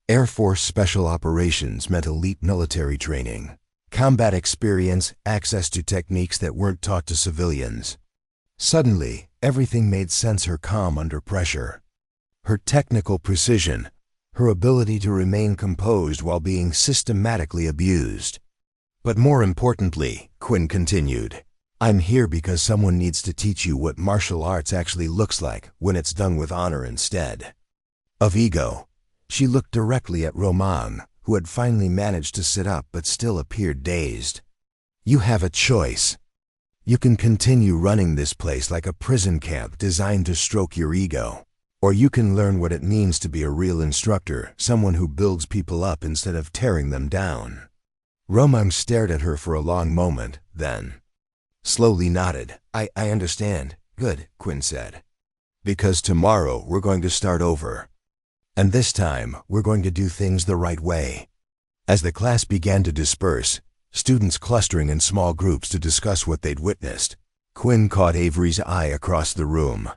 Air Force Special Operations meant elite military training, combat experience, access to techniques that weren't taught to civilians. Suddenly, everything made sense. Her calm under pressure, her technical precision, her ability to remain composed while being systematically abused. "But more importantly," Quinn continued, "I'm here because someone needs to teach you what martial arts actually looks like when it's done with honor instead of ego." She looked directly at Roman, who had finally managed to sit up but still appeared dazed. "You have a choice. You can continue running this place like a prison camp designed to stroke your ego, or you can learn what it means to be a real instructor, someone who builds people up instead of tearing them down." Roman stared at her for a long moment, then slowly nodded. I understand." "Good," Quinn said. "Because tomorrow we're going to start over. And this time, we're going to do things the right way." As the class began to disperse, students clustering in small groups to discuss what they'd witnessed, Quinn caught Avery's eye across the room.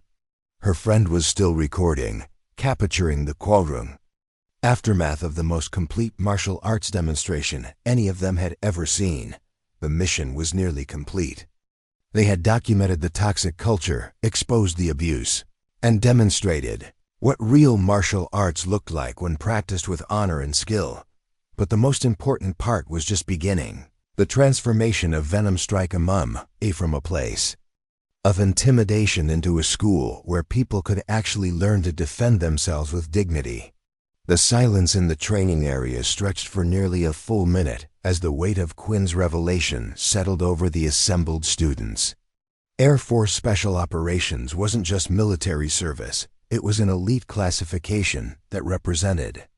Her friend was still recording, capturing the quorum. Aftermath of the most complete martial arts demonstration any of them had ever seen. The mission was nearly complete. They had documented the toxic culture, exposed the abuse, and demonstrated what real martial arts looked like when practiced with honor and skill. But the most important part was just beginning. The transformation of Venom Strike MMA from a place of intimidation into a school where people could actually learn to defend themselves with dignity. The silence in the training area stretched for nearly a full minute as the weight of Quinn's revelation settled over the assembled students. Air Force Special Operations wasn't just military service. It was an elite classification that represented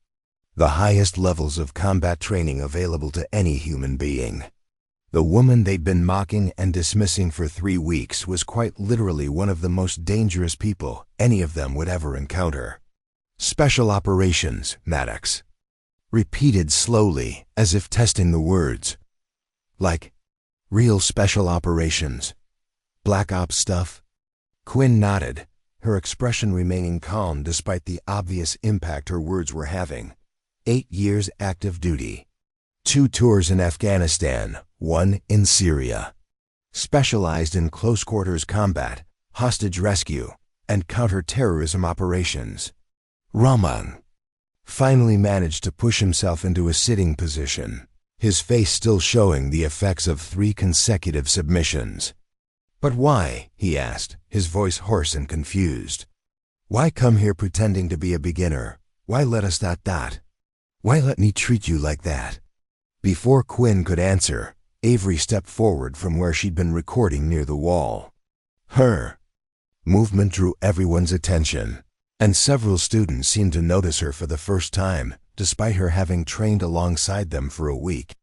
the highest levels of combat training available to any human being. The woman they'd been mocking and dismissing for 3 weeks was quite literally one of the most dangerous people any of them would ever encounter. "Special Operations, Maddox," repeated slowly, as if testing the words. "Like real special operations? Black Ops stuff?" Quinn nodded, her expression remaining calm despite the obvious impact her words were having. 8 years active duty. 2 tours in Afghanistan, 1 in Syria. Specialized in close-quarters combat, hostage rescue, and counter-terrorism operations. Rahman finally managed to push himself into a sitting position, his face still showing the effects of 3 consecutive submissions. "But why?" he asked, his voice hoarse and confused. "Why come here pretending to be a beginner? Why let us that? Why let me treat you like that?" Before Quinn could answer, Avery stepped forward from where she'd been recording near the wall. Her movement drew everyone's attention, and several students seemed to notice her for the first time, despite her having trained alongside them for a week.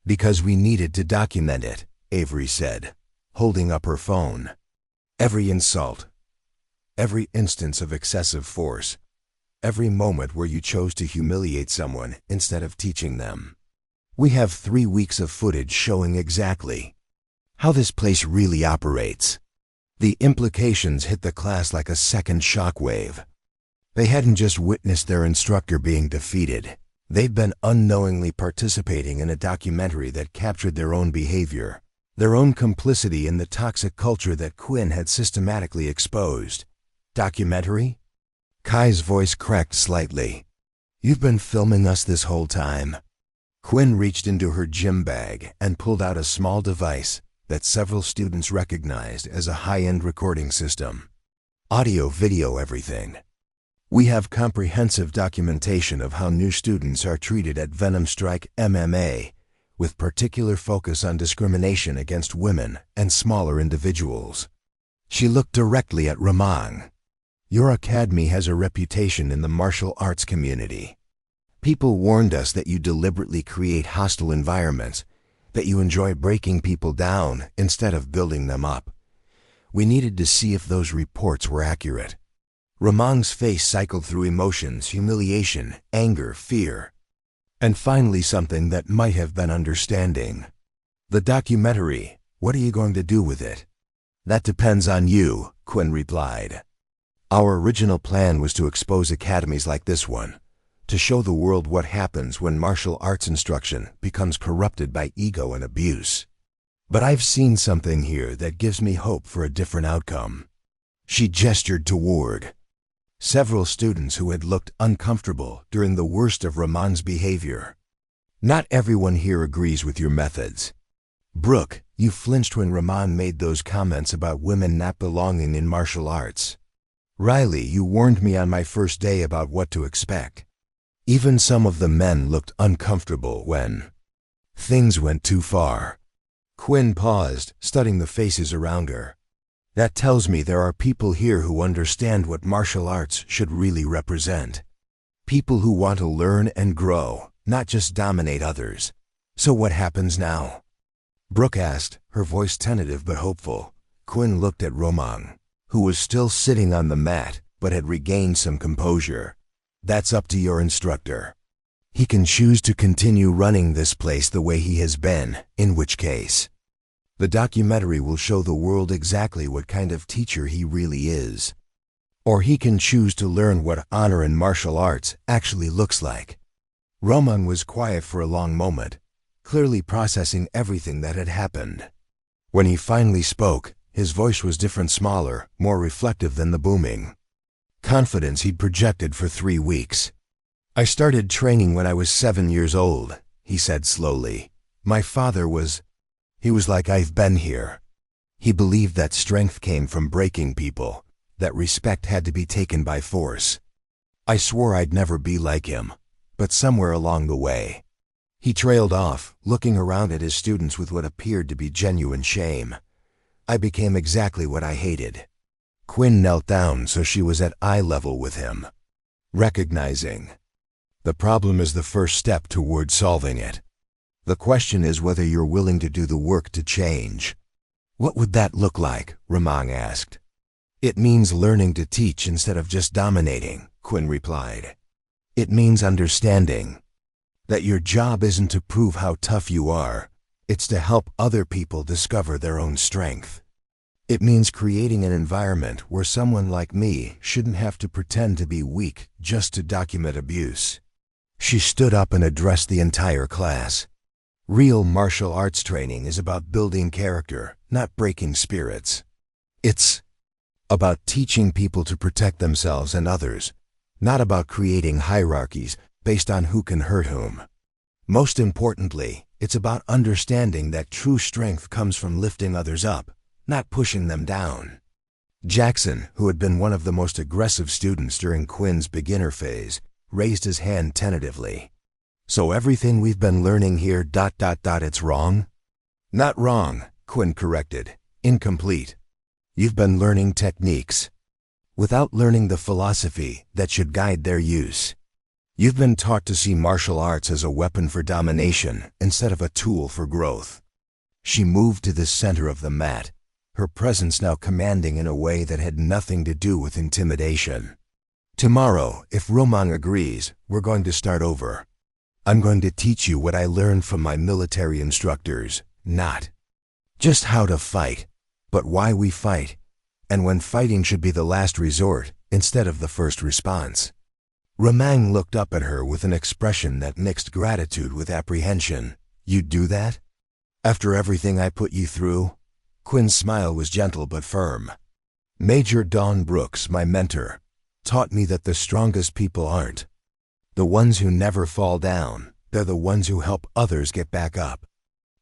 "Because we needed to document it," Avery said, holding up her phone. "Every insult, every instance of excessive force, every moment where you chose to humiliate someone instead of teaching them. We have 3 weeks of footage showing exactly how this place really operates." The implications hit the class like a second shockwave. They hadn't just witnessed their instructor being defeated. They'd been unknowingly participating in a documentary that captured their own behavior, their own complicity in the toxic culture that Quinn had systematically exposed. "Documentary?" Kai's voice cracked slightly. "You've been filming us this whole time?" Quinn reached into her gym bag and pulled out a small device that several students recognized as a high-end recording system. "Audio, video, everything. We have comprehensive documentation of how new students are treated at Venom Strike MMA, with particular focus on discrimination against women and smaller individuals." She looked directly at Ramon. "Your academy has a reputation in the martial arts community. People warned us that you deliberately create hostile environments, that you enjoy breaking people down instead of building them up. We needed to see if those reports were accurate." Ramon's face cycled through emotions: humiliation, anger, fear, and finally something that might have been understanding. "The documentary, what are you going to do with it?" "That depends on you," Quinn replied. "Our original plan was to expose academies like this one, to show the world what happens when martial arts instruction becomes corrupted by ego and abuse. But I've seen something here that gives me hope for a different outcome." She gestured toward several students who had looked uncomfortable during the worst of Ramon's behavior. "Not everyone here agrees with your methods. Brooke, you flinched when Ramon made those comments about women not belonging in martial arts. Riley, you warned me on my first day about what to expect. Even some of the men looked uncomfortable when things went too far." Quinn paused, studying the faces around her. "That tells me there are people here who understand what martial arts should really represent. People who want to learn and grow, not just dominate others. So what happens now?" Brooke asked, her voice tentative but hopeful. Quinn looked at Ramon, who was still sitting on the mat but had regained some composure. "That's up to your instructor. He can choose to continue running this place the way he has been, in which case the documentary will show the world exactly what kind of teacher he really is. Or he can choose to learn what honor in martial arts actually looks like." Ramon was quiet for a long moment, clearly processing everything that had happened. When he finally spoke, his voice was different, smaller, more reflective than the booming confidence he'd projected for 3 weeks. "I started training when I was 7 years old," he said slowly. "My father was like, I've been here. He believed that strength came from breaking people, that respect had to be taken by force. I swore I'd never be like him, but somewhere along the way." He trailed off, looking around at his students with what appeared to be genuine shame. "I became exactly what I hated." Quinn knelt down so she was at eye level with him, recognizing the problem is the first step toward solving it. The question is whether you're willing to do the work to change. "What would that look like?" Ramon asked. "It means learning to teach instead of just dominating," Quinn replied. "It means understanding that your job isn't to prove how tough you are, it's to help other people discover their own strength. It means creating an environment where someone like me shouldn't have to pretend to be weak just to document abuse." She stood up and addressed the entire class. "Real martial arts training is about building character, not breaking spirits. It's about teaching people to protect themselves and others, not about creating hierarchies based on who can hurt whom. Most importantly, It's about understanding that true strength comes from lifting others up, not pushing them down. Jackson, who had been one of the most aggressive students during Quinn's beginner phase, raised his hand tentatively. So everything we've been learning here ... it's wrong? Not wrong, Quinn corrected. Incomplete. You've been learning techniques without learning the philosophy that should guide their use. You've been taught to see martial arts as a weapon for domination instead of a tool for growth. She moved to the center of the mat, her presence now commanding in a way that had nothing to do with intimidation. Tomorrow, if Romang agrees, we're going to start over. I'm going to teach you what I learned from my military instructors, not just how to fight, but why we fight, and when fighting should be the last resort instead of the first response. Romang looked up at her with an expression that mixed gratitude with apprehension. You'd do that? After everything I put you through? Quinn's smile was gentle but firm. Major Dawn Brooks, my mentor, taught me that the strongest people aren't the ones who never fall down. They're the ones who help others get back up.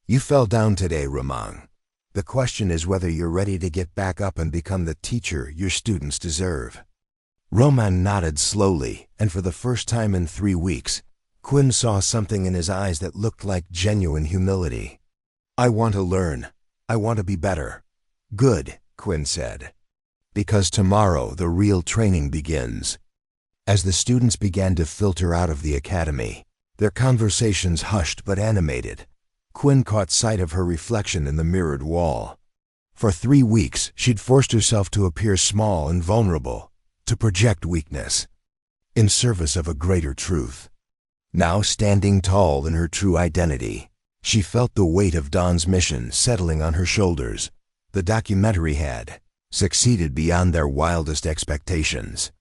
You fell down today, Romang. The question is whether you're ready to get back up and become the teacher your students deserve. Romang nodded slowly, and for the first time in 3 weeks, Quinn saw something in his eyes that looked like genuine humility. I want to learn. I want to be better. Good, Quinn said. Because tomorrow the real training begins. As the students began to filter out of the academy, their conversations hushed but animated, Quinn caught sight of her reflection in the mirrored wall. For 3 weeks, she'd forced herself to appear small and vulnerable, to project weakness, in service of a greater truth. Now standing tall in her true identity, she felt the weight of Dawn's mission settling on her shoulders. The documentary had succeeded beyond their wildest expectations.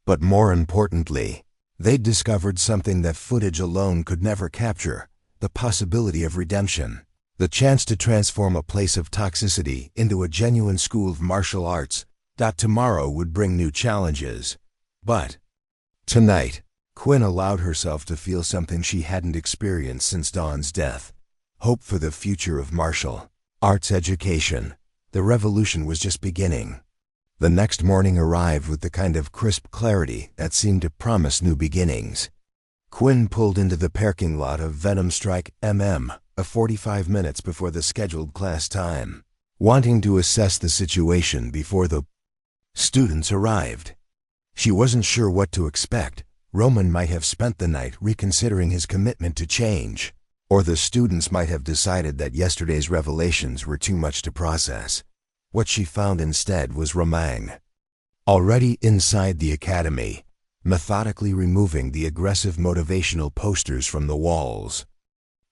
But more importantly, they'd discovered something that footage alone could never capture: the possibility of redemption, the chance to transform a place of toxicity into a genuine school of martial arts. Tomorrow would bring new challenges. But tonight, Quinn allowed herself to feel something she hadn't experienced since Dawn's death: hope for the future of martial arts education. The revolution was just beginning. The next morning arrived with the kind of crisp clarity that seemed to promise new beginnings. Quinn pulled into the parking lot of Venom Strike MM, 45 minutes before the scheduled class time, wanting to assess the situation before the students arrived. She wasn't sure what to expect. Roman might have spent the night reconsidering his commitment to change, or the students might have decided that yesterday's revelations were too much to process. What she found instead was Romang, already inside the academy, methodically removing the aggressive motivational posters from the walls.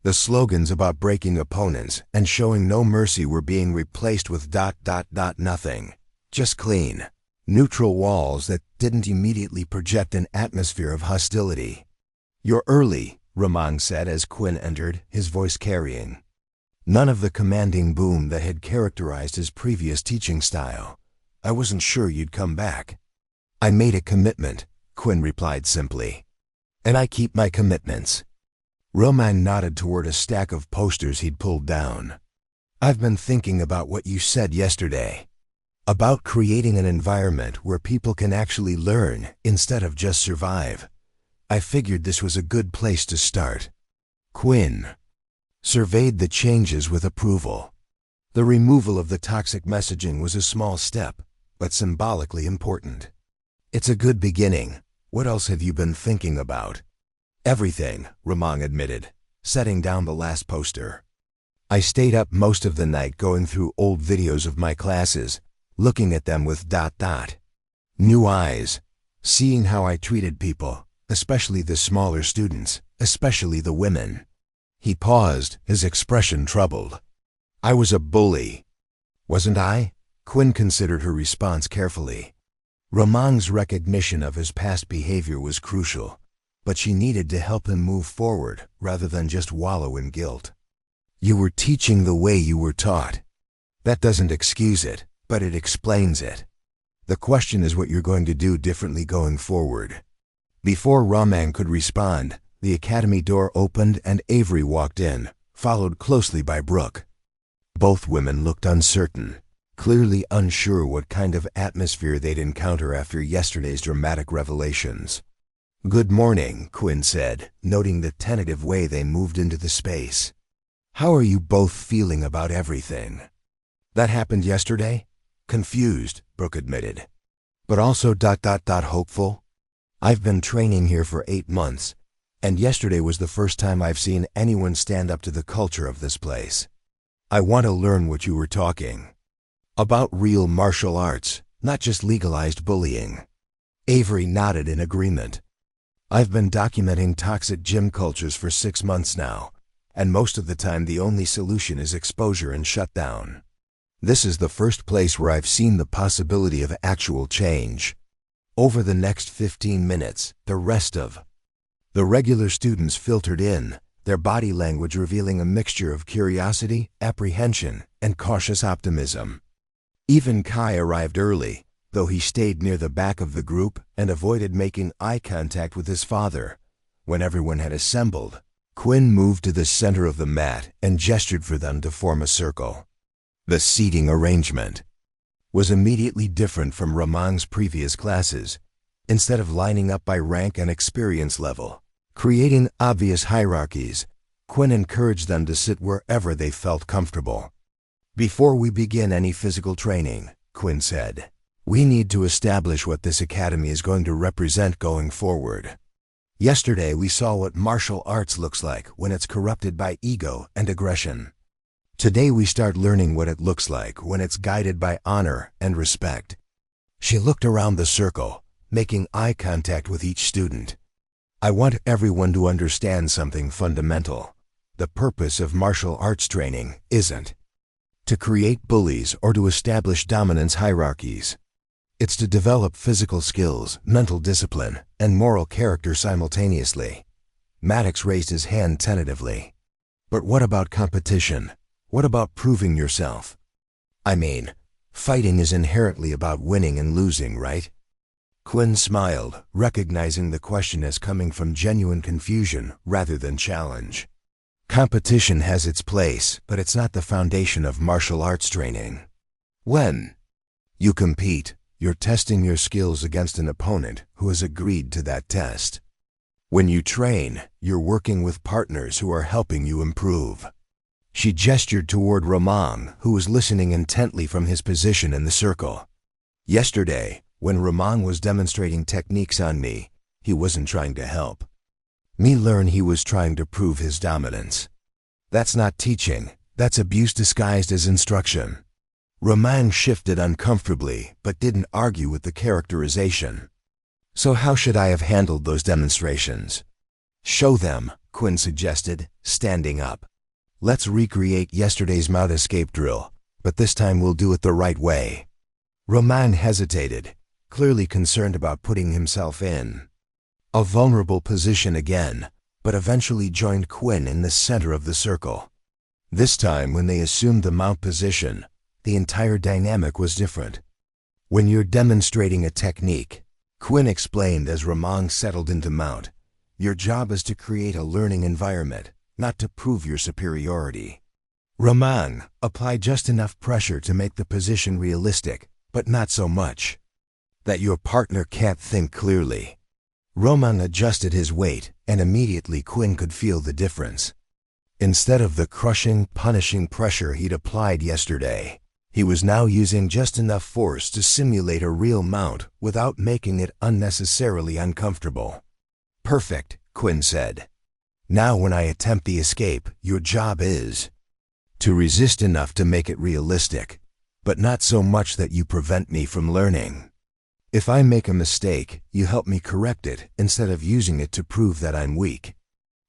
The slogans about breaking opponents and showing no mercy were being replaced with ... nothing. Just clean, neutral walls that didn't immediately project an atmosphere of hostility. You're early, Romang said as Quinn entered, his voice carrying none of the commanding boom that had characterized his previous teaching style. I wasn't sure you'd come back. I made a commitment, Quinn replied simply. And I keep my commitments. Romang nodded toward a stack of posters he'd pulled down. I've been thinking about what you said yesterday, about creating an environment where people can actually learn instead of just survive. I figured this was a good place to start. Quinn surveyed the changes with approval. The removal of the toxic messaging was a small step, but symbolically important. It's a good beginning. What else have you been thinking about? Everything, Romang admitted, setting down the last poster. I stayed up most of the night going through old videos of my classes, looking at them with ... new eyes, seeing how I treated people, especially the smaller students, especially the women. He paused, his expression troubled. I was a bully, wasn't I? Quinn considered her response carefully. Romang's recognition of his past behavior was crucial, but she needed to help him move forward rather than just wallow in guilt. You were teaching the way you were taught. That doesn't excuse it, but it explains it. The question is what you're going to do differently going forward. Before Romang could respond, the academy door opened and Avery walked in, followed closely by Brooke. Both women looked uncertain, clearly unsure what kind of atmosphere they'd encounter after yesterday's dramatic revelations. "Good morning," Quinn said, noting the tentative way they moved into the space. "How are you both feeling about everything?" "That happened yesterday?" "Confused," Brooke admitted. "But also hopeful. I've been training here for 8 months, and yesterday was the first time I've seen anyone stand up to the culture of this place. I want to learn what you were talking about, real martial arts, not just legalized bullying." Avery nodded in agreement. "I've been documenting toxic gym cultures for 6 months now, and most of the time the only solution is exposure and shutdown. This is the first place where I've seen the possibility of actual change." Over the next 15 minutes, the rest of the regular students filtered in, their body language revealing a mixture of curiosity, apprehension, and cautious optimism. Even Kai arrived early, though he stayed near the back of the group and avoided making eye contact with his father. When everyone had assembled, Quinn moved to the center of the mat and gestured for them to form a circle. The seating arrangement was immediately different from Ramang's previous classes. Instead of lining up by rank and experience level, creating obvious hierarchies, Quinn encouraged them to sit wherever they felt comfortable. "Before we begin any physical training," Quinn said, "we need to establish what this academy is going to represent going forward. Yesterday we saw what martial arts looks like when it's corrupted by ego and aggression. Today we start learning what it looks like when it's guided by honor and respect." She looked around the circle, making eye contact with each student. "I want everyone to understand something fundamental. The purpose of martial arts training isn't to create bullies or to establish dominance hierarchies. It's to develop physical skills, mental discipline, and moral character simultaneously." Maddox raised his hand tentatively. "But what about competition? What about proving yourself? I mean, fighting is inherently about winning and losing, right?" Quinn smiled, recognizing the question as coming from genuine confusion rather than challenge. "Competition has its place, but it's not the foundation of martial arts training. When you compete, you're testing your skills against an opponent who has agreed to that test. When you train, you're working with partners who are helping you improve." She gestured toward Ramang, who was listening intently from his position in the circle. "Yesterday, when Ramang was demonstrating techniques on me, he wasn't trying to help me learn, he was trying to prove his dominance. That's not teaching, that's abuse disguised as instruction." Ramang shifted uncomfortably, but didn't argue with the characterization. "So how should I have handled those demonstrations?" "Show them," Quinn suggested, standing up. "Let's recreate yesterday's mount escape drill, but this time we'll do it the right way." Ramang hesitated, clearly concerned about putting himself in a vulnerable position again, but eventually joined Quinn in the center of the circle. This time, when they assumed the mount position, the entire dynamic was different. "When you're demonstrating a technique," Quinn explained as Ramang settled into mount, "your job is to create a learning environment, not to prove your superiority. Ramang, apply just enough pressure to make the position realistic, but not so much that your partner can't think clearly." Ramang adjusted his weight, and immediately Quinn could feel the difference. Instead of the crushing, punishing pressure he'd applied yesterday, he was now using just enough force to simulate a real mount without making it unnecessarily uncomfortable. "Perfect," Quinn said. "Now when I attempt the escape, your job is to resist enough to make it realistic, but not so much that you prevent me from learning. If I make a mistake, you help me correct it instead of using it to prove that I'm weak."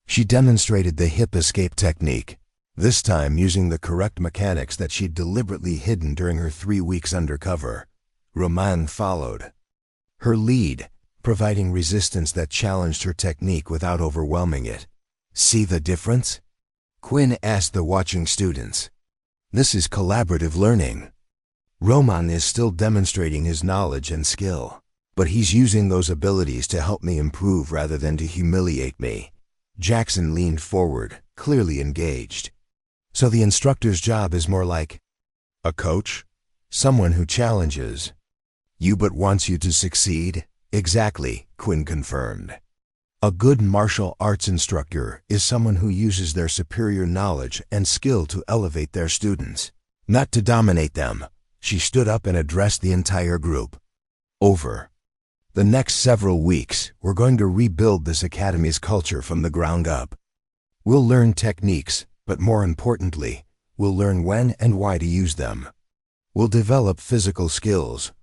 She demonstrated the hip escape technique, this time using the correct mechanics that she'd deliberately hidden during her 3 weeks undercover. Ramang followed her lead, providing resistance that challenged her technique without overwhelming it. "See the difference?" Quinn asked the watching students. "This is collaborative learning. Roman is still demonstrating his knowledge and skill, but he's using those abilities to help me improve rather than to humiliate me." Jackson leaned forward, clearly engaged. So the instructor's job is more like a coach? Someone who challenges you but wants you to succeed? Exactly, Quinn confirmed. A good martial arts instructor is someone who uses their superior knowledge and skill to elevate their students, not to dominate them. She stood up and addressed the entire group. Over the next several weeks, we're going to rebuild this academy's culture from the ground up. We'll learn techniques, but more importantly, we'll learn when and why to use them. We'll develop physical skills,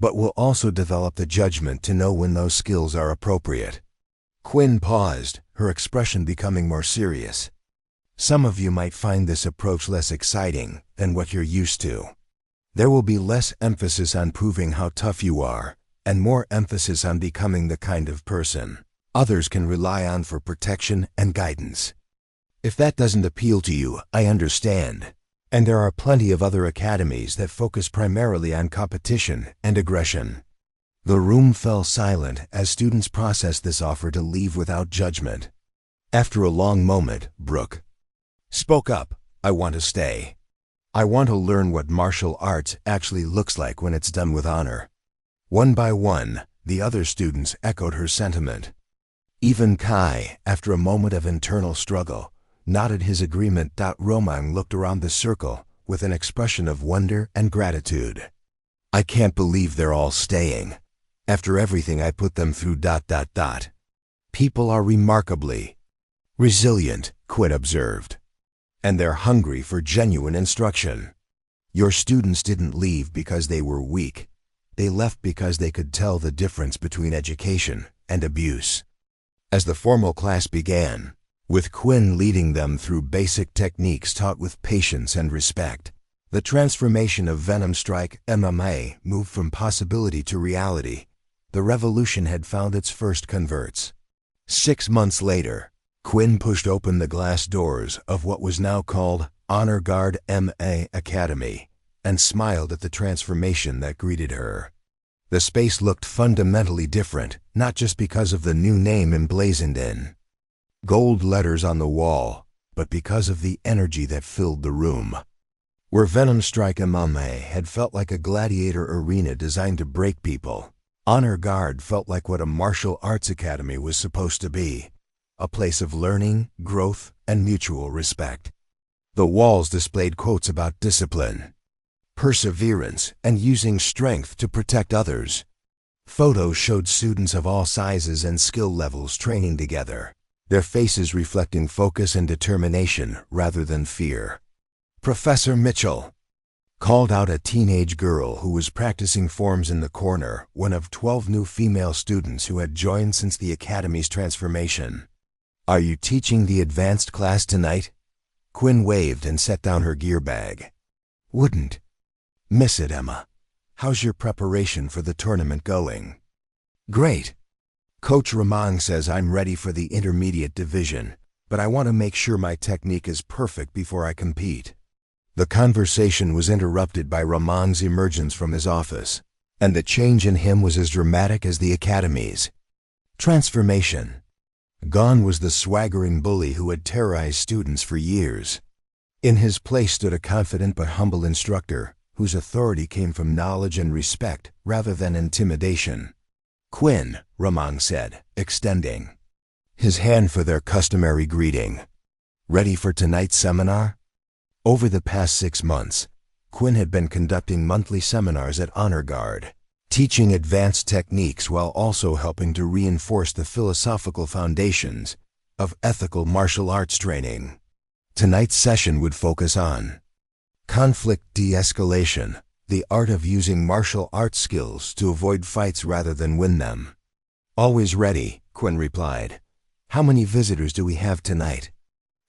but we'll also develop the judgment to know when those skills are appropriate. Quinn paused, her expression becoming more serious. Some of you might find this approach less exciting than what you're used to. There will be less emphasis on proving how tough you are, and more emphasis on becoming the kind of person others can rely on for protection and guidance. If that doesn't appeal to you, I understand. And there are plenty of other academies that focus primarily on competition and aggression. The room fell silent as students processed this offer to leave without judgment. After a long moment, Brooke spoke up. I want to stay. I want to learn what martial arts actually looks like when it's done with honor. One by one, the other students echoed her sentiment. Even Kai, after a moment of internal struggle, nodded his agreement. Romang looked around the circle with an expression of wonder and gratitude. I can't believe they're all staying. After everything I put them through. People are remarkably resilient, Quinn observed. And they're hungry for genuine instruction. Your students didn't leave because they were weak. They left because they could tell the difference between education and abuse. As the formal class began, with Quinn leading them through basic techniques taught with patience and respect, the transformation of Venom Strike MMA moved from possibility to reality. The revolution had found its first converts. 6 months later, Quinn pushed open the glass doors of what was now called Honor Guard MA Academy and smiled at the transformation that greeted her. The space looked fundamentally different, not just because of the new name emblazoned in gold letters on the wall, but because of the energy that filled the room. Where Venom Strike MMA had felt like a gladiator arena designed to break people, Honor Guard felt like what a martial arts academy was supposed to be, a place of learning, growth, and mutual respect. The walls displayed quotes about discipline, perseverance, and using strength to protect others. Photos showed students of all sizes and skill levels training together, their faces reflecting focus and determination rather than fear. Professor Mitchell called out a teenage girl who was practicing forms in the corner, one of 12 new female students who had joined since the academy's transformation. Are you teaching the advanced class tonight? Quinn waved and set down her gear bag. Wouldn't miss it, Emma. How's your preparation for the tournament going? Great. Coach Ramang says I'm ready for the intermediate division, but I want to make sure my technique is perfect before I compete. The conversation was interrupted by Ramang's emergence from his office, and the change in him was as dramatic as the academy's transformation. Gone was the swaggering bully who had terrorized students for years. In his place stood a confident but humble instructor, whose authority came from knowledge and respect rather than intimidation. Quinn, Ramang said, extending his hand for their customary greeting. Ready for tonight's seminar? Over the past 6 months, Quinn had been conducting monthly seminars at Honor Guard, teaching advanced techniques while also helping to reinforce the philosophical foundations of ethical martial arts training. Tonight's session would focus on conflict de-escalation, the art of using martial arts skills to avoid fights rather than win them. Always ready, Quinn replied. How many visitors do we have tonight?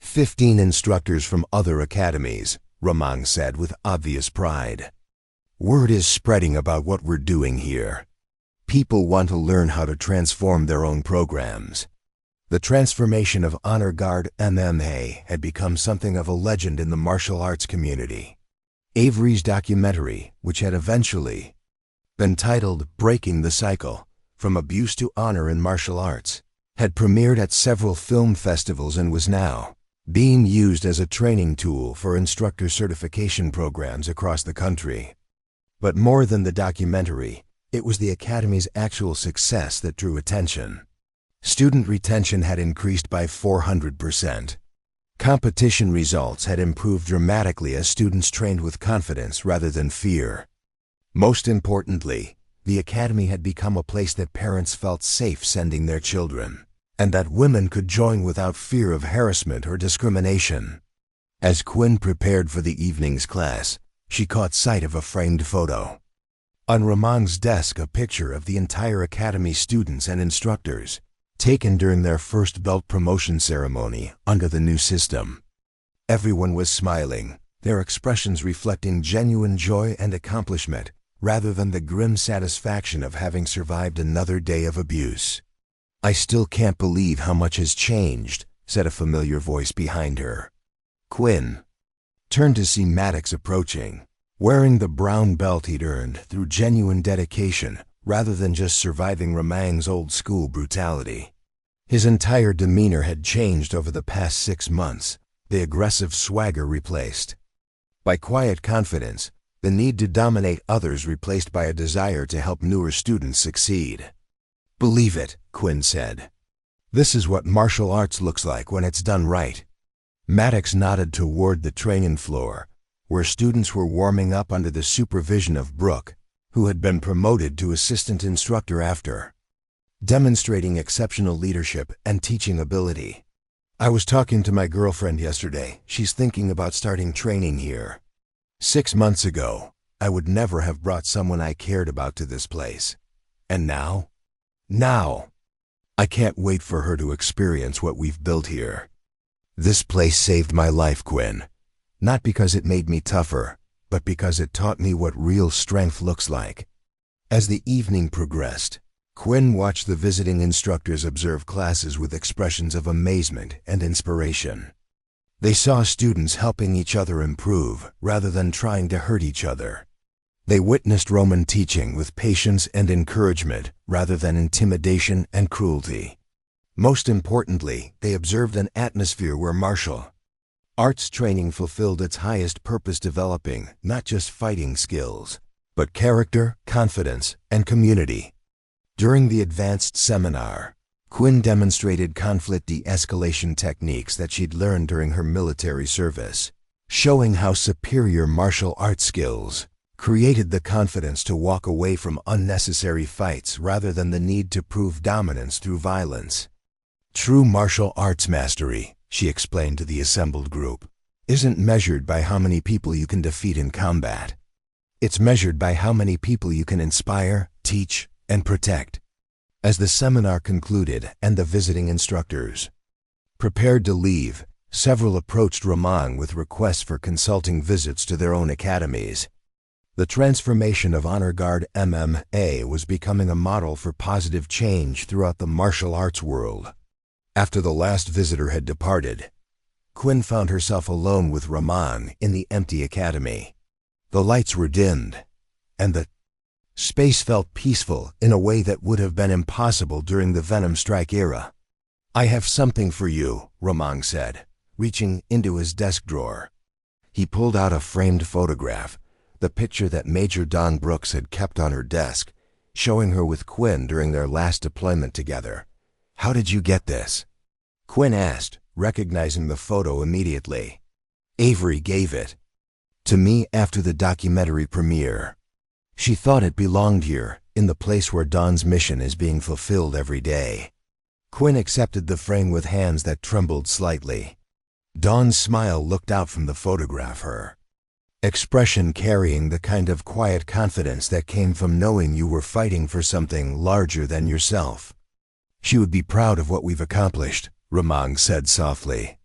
15 instructors from other academies, Ramang said with obvious pride. Word is spreading about what we're doing here. People want to learn how to transform their own programs. The transformation of Honor Guard MMA had become something of a legend in the martial arts community. Avery's documentary, which had eventually been titled Breaking the Cycle, From Abuse to Honor in Martial Arts, had premiered at several film festivals and was now being used as a training tool for instructor certification programs across the country. But more than the documentary, it was the Academy's actual success that drew attention. Student retention had increased by 400%. Competition results had improved dramatically as students trained with confidence rather than fear. Most importantly, the Academy had become a place that parents felt safe sending their children, and that women could join without fear of harassment or discrimination. As Quinn prepared for the evening's class, she caught sight of a framed photo. On Ramong's desk, a picture of the entire Academy students and instructors, taken during their first belt promotion ceremony under the new system. Everyone was smiling, their expressions reflecting genuine joy and accomplishment, rather than the grim satisfaction of having survived another day of abuse. "I still can't believe how much has changed," said a familiar voice behind her. Quinn turned to see Maddox approaching, wearing the brown belt he'd earned through genuine dedication rather than just surviving Ramong's old-school brutality. His entire demeanor had changed over the past 6 months, the aggressive swagger replaced by quiet confidence, the need to dominate others replaced by a desire to help newer students succeed. "Believe it," Quinn said. "This is what martial arts looks like when it's done right." Maddox nodded toward the training floor, where students were warming up under the supervision of Brooke, who had been promoted to assistant instructor after demonstrating exceptional leadership and teaching ability. "I was talking to my girlfriend yesterday. She's thinking about starting training here. 6 months ago, I would never have brought someone I cared about to this place. And now? I can't wait for her to experience what we've built here. This place saved my life, Quinn. Not because it made me tougher, but because it taught me what real strength looks like." As the evening progressed, Quinn watched the visiting instructors observe classes with expressions of amazement and inspiration. They saw students helping each other improve rather than trying to hurt each other. They witnessed Roman teaching with patience and encouragement rather than intimidation and cruelty. Most importantly, they observed an atmosphere where martial arts training fulfilled its highest purpose, developing not just fighting skills, but character, confidence, and community. During the advanced seminar, Quinn demonstrated conflict de-escalation techniques that she'd learned during her military service, showing how superior martial arts skills created the confidence to walk away from unnecessary fights rather than the need to prove dominance through violence. "True martial arts mastery," she explained to the assembled group, "isn't measured by how many people you can defeat in combat. It's measured by how many people you can inspire, teach, and protect." As the seminar concluded and the visiting instructors prepared to leave, several approached Ramong with requests for consulting visits to their own academies. The transformation of Honor Guard MMA was becoming a model for positive change throughout the martial arts world. After the last visitor had departed, Quinn found herself alone with Ramong in the empty academy. The lights were dimmed, and the space felt peaceful in a way that would have been impossible during the Venom Strike era. "I have something for you," Ramong said, reaching into his desk drawer. He pulled out a framed photograph, the picture that Major Don Brooks had kept on her desk, showing her with Quinn during their last deployment together. "How did you get this?" Quinn asked, recognizing the photo immediately. "Avery gave it to me after the documentary premiere. She thought it belonged here, in the place where Don's mission is being fulfilled every day." Quinn accepted the frame with hands that trembled slightly. Don's smile looked out from the photograph, her expression carrying the kind of quiet confidence that came from knowing you were fighting for something larger than yourself. "She would be proud of what we've accomplished," Ramong said softly.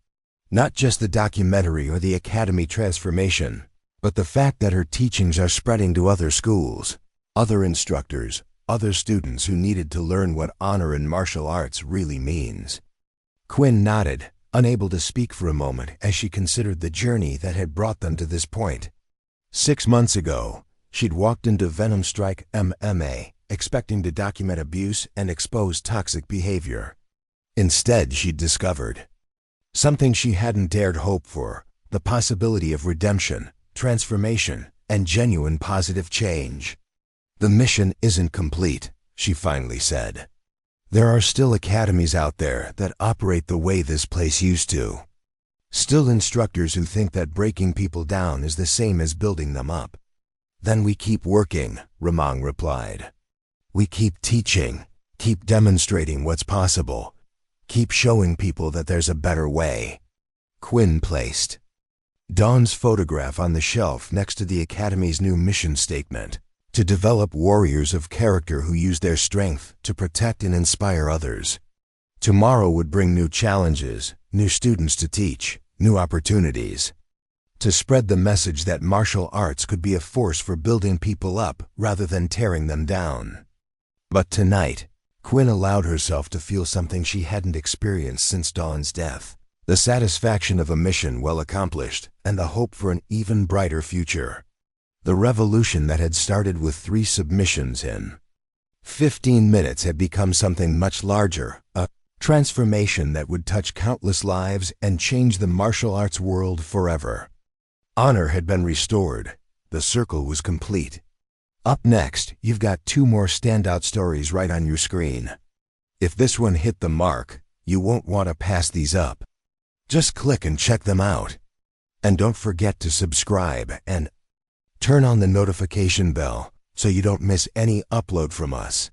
"Not just the documentary or the academy transformation, but the fact that her teachings are spreading to other schools, other instructors, other students who needed to learn what honor in martial arts really means." Quinn nodded, unable to speak for a moment as she considered the journey that had brought them to this point. 6 months ago, she'd walked into Venom Strike MMA, expecting to document abuse and expose toxic behavior. Instead, she'd discovered Something she hadn't dared hope for, the possibility of redemption, transformation, and genuine positive change. The mission isn't complete, she finally said. There are still academies out there that operate the way this place used to. Still instructors who think that breaking people down is the same as building them up. Then we keep working, Ramang replied. We keep teaching, keep demonstrating what's possible, keep showing people that there's a better way. Quinn placed Dawn's photograph on the shelf next to the Academy's new mission statement, to develop warriors of character who use their strength to protect and inspire others. Tomorrow would bring new challenges, new students to teach, new opportunities. To spread the message that martial arts could be a force for building people up rather than tearing them down. But tonight, Quinn allowed herself to feel something she hadn't experienced since Dawn's death. The satisfaction of a mission well accomplished and the hope for an even brighter future. The revolution that had started with 3 submissions in 15 minutes had become something much larger, a transformation that would touch countless lives and change the martial arts world forever. Honor had been restored. The circle was complete. Up next, you've got 2 more standout stories right on your screen. If this one hit the mark, you won't want to pass these up. Just click and check them out. And don't forget to subscribe and turn on the notification bell so you don't miss any upload from us.